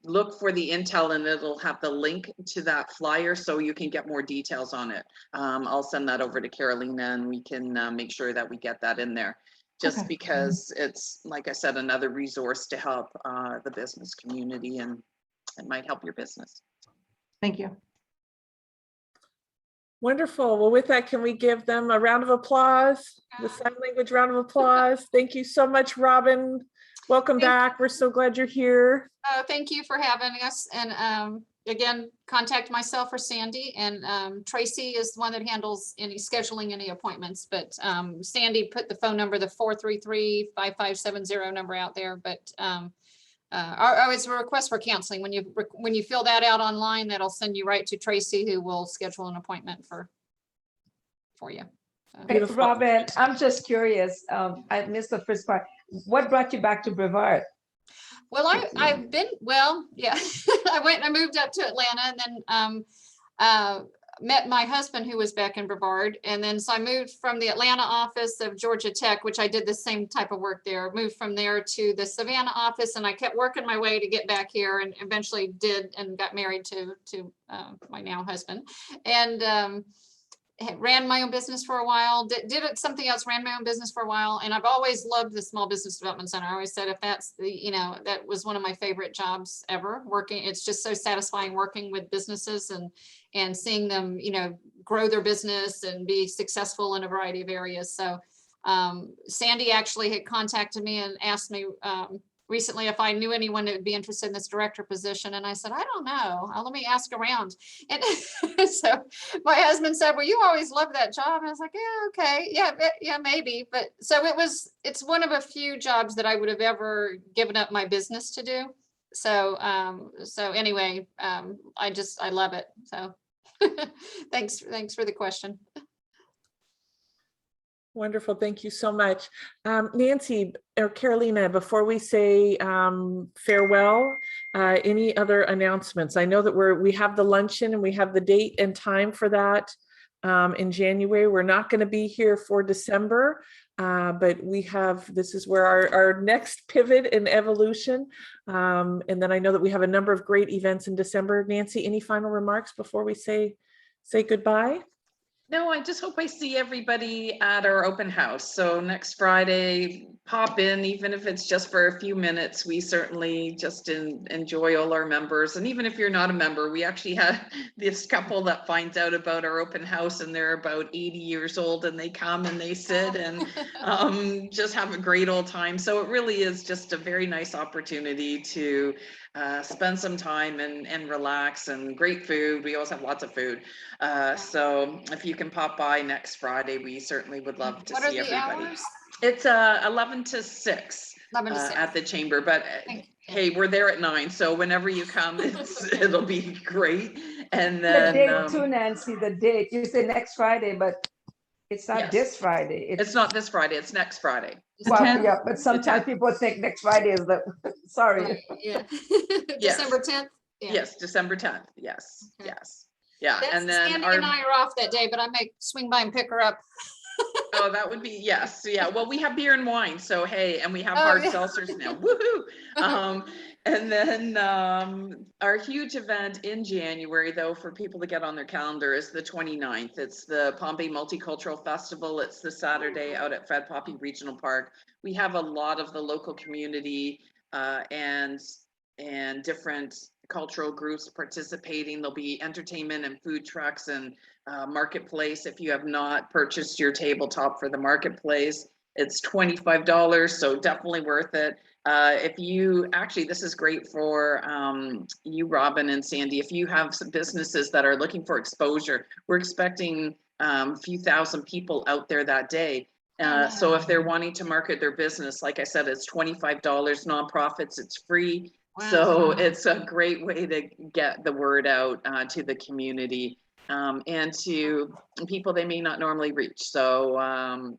look for the Intel and it'll have the link to that flyer so you can get more details on it. I'll send that over to Carolina and we can make sure that we get that in there. Just because it's, like I said, another resource to help the business community, and it might help your business. Thank you. Wonderful. Well, with that, can we give them a round of applause? The sign language round of applause. Thank you so much, Robin. Welcome back. We're so glad you're here. Thank you for having us. And again, contact myself or Sandy, and Tracy is the one that handles any scheduling, any appointments, but Sandy put the phone number, the 433-5570 number out there. But it's a request for counseling. When you fill that out online, that'll send you right to Tracy, who will schedule an appointment for you. Hey, Robin, I'm just curious. I missed the first part. What brought you back to Brevard? Well, I've been, yeah, I moved up to Atlanta, and then met my husband, who was back in Brevard. And then, so I moved from the Atlanta office of Georgia Tech, which I did the same type of work there, moved from there to the Savannah office, and I kept working my way to get back here, and eventually did, and got married to my now husband, and ran my own business for a while, did it something else, ran my own business for a while. And I've always loved the Small Business Development Center. I always said, if that's the, you know, that was one of my favorite jobs ever, working. It's just so satisfying working with businesses and seeing them, you know, grow their business and be successful in a variety of areas. So Sandy actually had contacted me and asked me recently if I knew anyone that would be interested in this director position. And I said, I don't know. Let me ask around. And so my husband said, well, you always loved that job. And I was like, yeah, okay. Yeah, maybe. But so it's one of a few jobs that I would have ever given up my business to do. So, anyway, I love it. So thanks for the question. Wonderful. Thank you so much. Nancy or Carolina, before we say farewell, any other announcements? I know that we have the luncheon and we have the date and time for that in January. We're not going to be here for December, but this is where our next pivot and evolution. And then I know that we have a number of great events in December. Nancy, any final remarks before we say goodbye? No, I just hope I see everybody at our open house. So next Friday, pop in, even if it's just for a few minutes. We certainly just enjoy all our members. And even if you're not a member, we actually had this couple that finds out about our open house, and they're about 80 years old, and they come and they sit and just have a great old time. So it really is just a very nice opportunity to spend some time and relax, and great food. We always have lots of food. So if you can pop by next Friday, we certainly would love to see everybody. Hours? It's 11 to 6 11 to 6. at the chamber, but hey, we're there at 9, so whenever you come, it'll be great. And The then date too, Nancy, the date. You say next Friday, but it's not Yes. this Friday. it's not this Friday, it's next Friday. Well, 10th. yeah, but sometimes people think next Friday is the, sorry. Right, yeah. Yes. December 10th. Yeah. Yes, December 10th. Yes, Okay. yes. Yeah, and then Sandy and I are off that day, but I may swing by and pick her up. oh, that would be, yes, yeah. Well, we have beer and wine, so hey, and we have Oh, hard yeah. seltzers now. Woohoo! And then our huge event in January, though, for people to get on their calendar, is the 29th. It's the Pompey Multicultural Festival. It's the Saturday out at Fred Pompey Regional Park. We have a lot of the local community and different cultural groups participating. There'll be entertainment and food trucks and marketplace. If you have not purchased your tabletop for the marketplace, it's $25, so definitely worth it. If you actually, this is great for you, Robin and Sandy. If you have some businesses that are looking for exposure, we're expecting a few thousand people out there that day. So if they're wanting to market their business, like I said, it's $25. Nonprofits, it's free. Wow. So it's a great way to get the word out to the community and to people they may not normally reach. So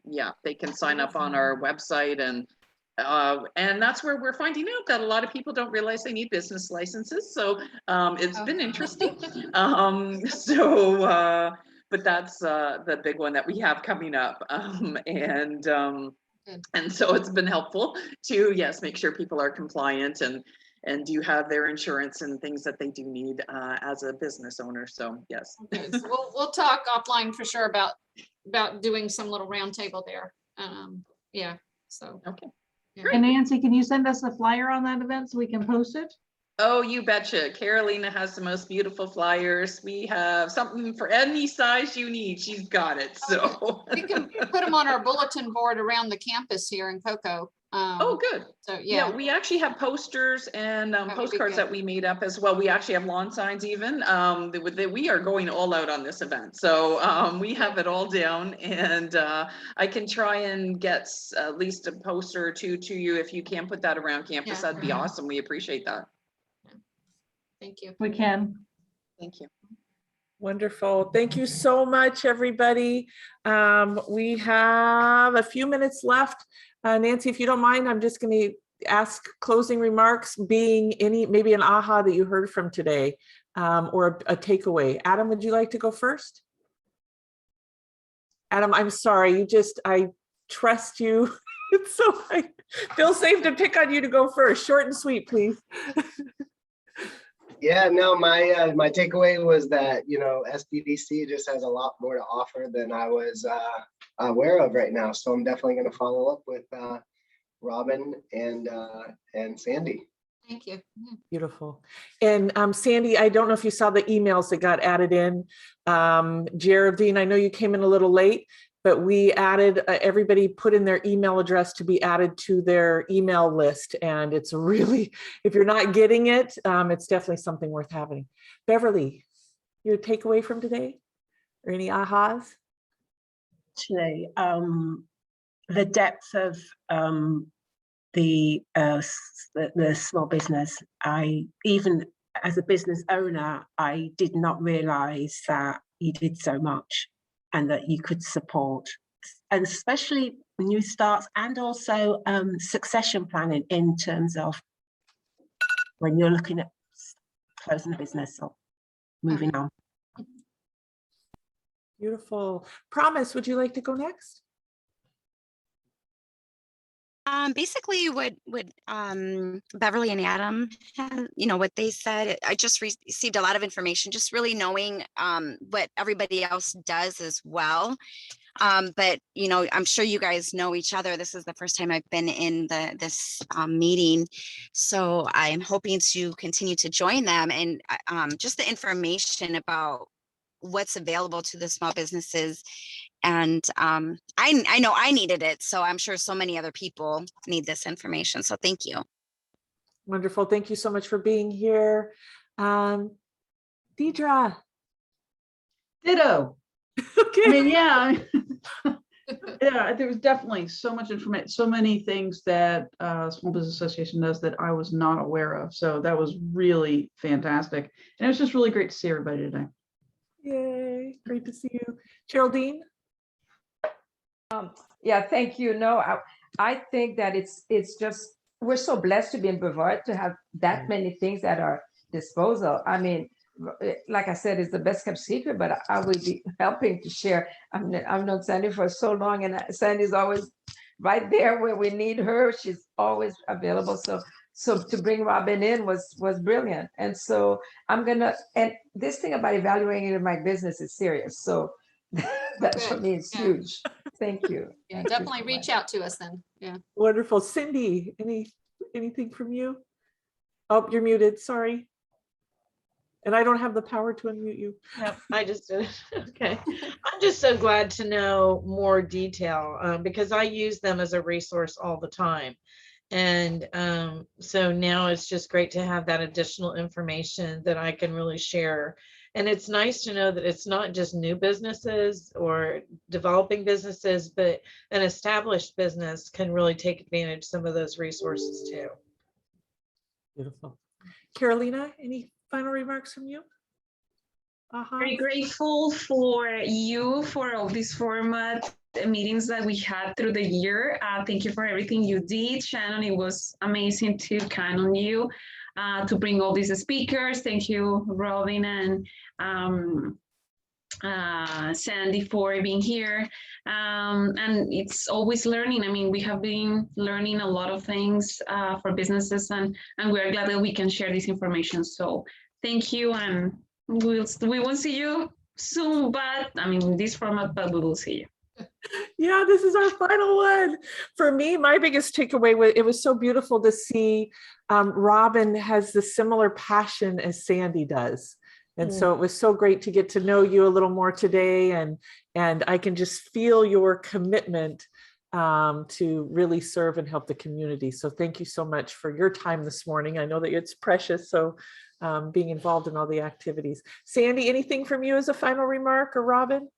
yeah, they can sign up on our website, and that's where we're finding out that a lot of people don't realize they need business licenses. So it's been interesting. But that's the big one that we have coming up. And so it's been helpful to, yes, make sure people are compliant and do have their insurance and things that they do need as a business owner. So yes. Okay, so we'll talk offline for sure about doing some little round table there. Yeah, so. Okay. Yeah. And Nancy, can you send us a flyer on that event so we can post it? Oh, you betcha. Carolina has the most beautiful flyers. We have something for any size you need. She's got it. So We can put them on our bulletin board around the campus here in Cocoa. oh, good. So Yeah, yeah. we actually have posters and would be postcards good. that we made up as well. We actually have lawn signs even. We are going all out on this event. So we have it all down, and I can try and get at least a poster or two to you. If you can put that around campus, Yeah. that'd be awesome. We appreciate that. Thank you. We can. Thank you. Wonderful. Thank you so much, everybody. We have a few minutes left. Nancy, if you don't mind, I'm just going to ask closing remarks, being maybe an aha that you heard from today, or a takeaway. Adam, would you like to go first? Adam, I'm sorry. I trust you. So I feel safe to pick on you to go first. Short and sweet, please. Yeah, no, my takeaway was that, SBDC just has a lot more to offer than I was aware of right now. So I'm definitely going to follow up with Robin and Sandy. Thank you. Beautiful. And Sandy, I don't know if you saw the emails that got added in. Geraldine, I know you came in a little late, but we added, everybody put in their email address to be added to their email list. And it's really, if you're not getting it, it's definitely something worth having. Beverly, your takeaway from today or any ahas? Today, the depth of the small business. Even as a business owner, I did not realize that you did so much and that you could support, and especially new starts and also succession planning in terms of when you're looking at closing the business or moving on. Beautiful. Promise, would you like to go next? Basically what Beverly and Adam had, what they said, I just received a lot of information, just really knowing what everybody else does as well. But I'm sure you guys know each other. This is the first time I've been in this meeting, so I'm hoping to continue to join them, and just the information about what's available to the small businesses. And I know I needed it, so I'm sure so many other people need this information. So thank you. Wonderful. Thank you so much for being here. Deidre. Ditto. Okay. I mean, yeah. Yeah, there was definitely so much information, so many things that Small Business Association does that I was not aware of. So that was really fantastic. And it was just really great to see everybody today. Yay, great to see you. Geraldine? Yeah, thank you. No, I think that it's just, we're so blessed to be in Brevard to have that many things at our disposal. I mean, like I said, it's the best kept secret, but I will be helping to share. I've known Sandy for so long, and Sandy's always right there where we need her. She's always available. So to bring Robin in was brilliant. And so and this thing about evaluating my business is serious. So that for me is huge. Thank you. Yeah, Thank you definitely so reach much. out to us then. Yeah. Wonderful. Cindy, anything from you? Oh, you're muted, sorry. And I don't have the power to unmute you. Yep, I just did it. Okay. I'm just so glad to know more detail because I use them as a resource all the time. And so now it's just great to have that additional information that I can really share. And it's nice to know that it's not just new businesses or developing businesses, but an established business can really take advantage of some of those resources too. Beautiful. Carolina, any final remarks from you? Very grateful for you for all these format meetings that we had through the year. Thank you for everything you did, Shannon. It was amazing to count on you to bring all these speakers. Thank you, Robin and Sandy, for being here. And it's always learning. I mean, we have been learning a lot of things for businesses, and we're glad that we can share this information. So thank you, and we won't see you soon, but I mean, in this format, but we will see you. Yeah, this is our final one. For me, my biggest takeaway was it was so beautiful to see Robin has the similar passion as Sandy does. And so it was so great to get to know you a little more today. And I can just feel your commitment to really serve and help the community. So thank you so much for your time this morning. I know that it's precious. So being involved in all the activities. Sandy, anything from you as a final remark, or Robin?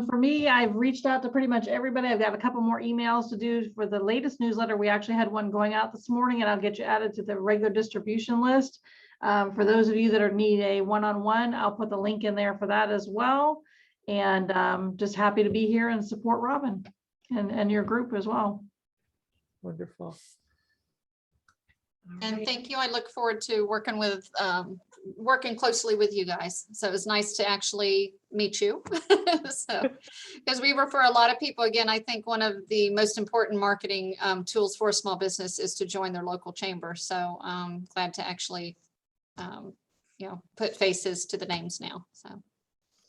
For me, I've reached out to pretty much everybody. I've got a couple more emails to do for the latest newsletter. We actually had one going out this morning, and I'll get you added to the regular distribution list. For those of you that need a one-on-one, I'll put the link in there for that as well. And just happy to be here and support Robin and your group as well. Wonderful. And thank you. I look forward to working closely with you guys. So it was nice to actually meet you. So, because we refer a lot of people, again, I think one of the most important marketing tools for a small business is to join their local chamber. So I'm glad to actually, put faces to the names now. So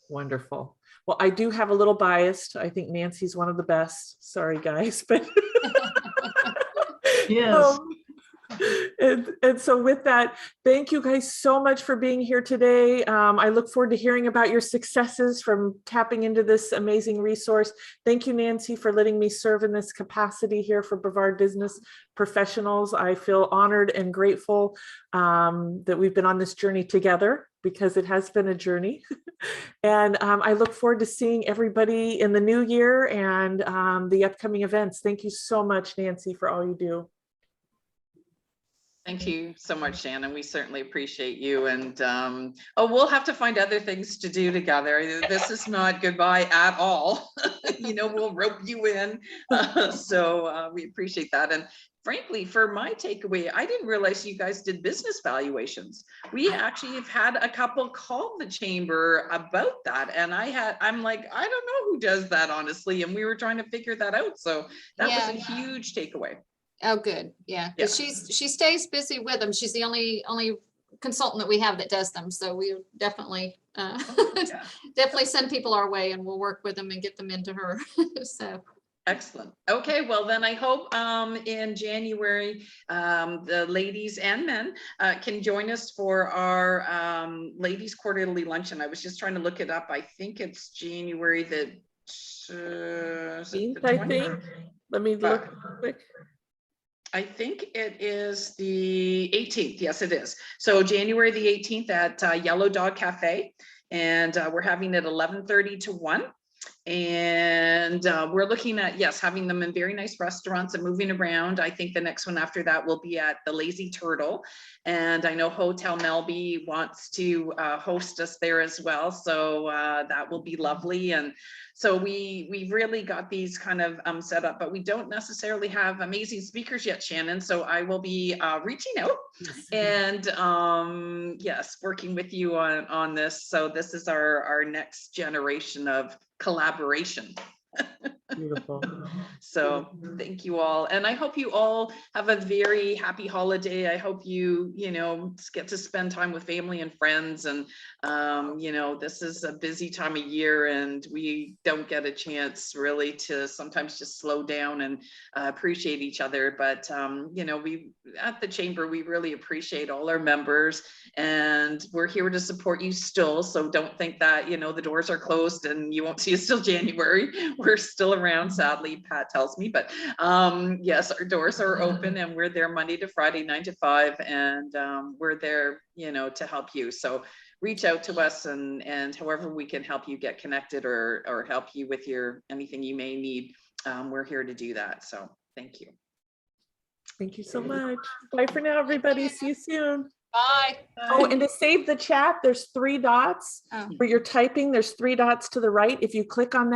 Wonderful. Well, I do have a little biased. I think Nancy's one of the best. Sorry, guys, but yes. And so with that, thank you guys so much for being here today. I look forward to hearing about your successes from tapping into this amazing resource. Thank you, Nancy, for letting me serve in this capacity here for Brevard Business Professionals. I feel honored and grateful that we've been on this journey together, because it has been a journey. And I look forward to seeing everybody in the new year and the upcoming events. Thank you so much, Nancy, for all you do. Thank you so much, Shannon. We certainly appreciate you. And we'll have to find other things to do together. This is not goodbye at all. We'll rope you in. So we appreciate that. And frankly, for my takeaway, I didn't realize you guys did business valuations. We actually have had a couple call the chamber about that. And I'm like, I don't know who does that, honestly. And we were trying to figure that out. So that was a huge takeaway. Oh, good. Yeah. Because she stays busy with them. She's the only consultant that we have that does them. So we definitely definitely send people our way, and we'll work with them and get them into her. So excellent. Okay, well then I hope in January the ladies and men can join us for our ladies quarterly luncheon. I was just trying to look it up. I think it's January the 20th. I think. Let me look quick. I think it is the 18th. Yes, it is. So January the 18th at Yellow Dog Cafe. And we're having it 11:30 to 1. And we're looking at, yes, having them in very nice restaurants and moving around. I think the next one after that will be at the Lazy Turtle. And I know Hotel Melby wants to host us there as well. So that will be lovely. And so we've really got these kind of set up, but we don't necessarily have amazing speakers yet, Shannon. So I will be reaching out and yes, working with you on this. So this is our next generation of collaboration. Beautiful. So thank you all. And I hope you all have a very happy holiday. I hope you get to spend time with family and friends. And, this is a busy time of year and we don't get a chance really to sometimes just slow down and appreciate each other. But, we at the Chamber, we really appreciate all our members and we're here to support you still. So don't think that, the doors are closed and you won't see us till January. We're still around, sadly, Pat tells me, but yes, our doors are open and we're there Monday to Friday, 9 to 5, and we're there, to help you. So reach out to us and however we can help you get connected or help you with anything you may need. We're here to do that. So thank you. Thank you so much. Bye for now, everybody. See you soon. Bye. Oh, and to save the chat, there's 3 dots Oh. where you're typing. There's 3 dots to the right. If you click on that,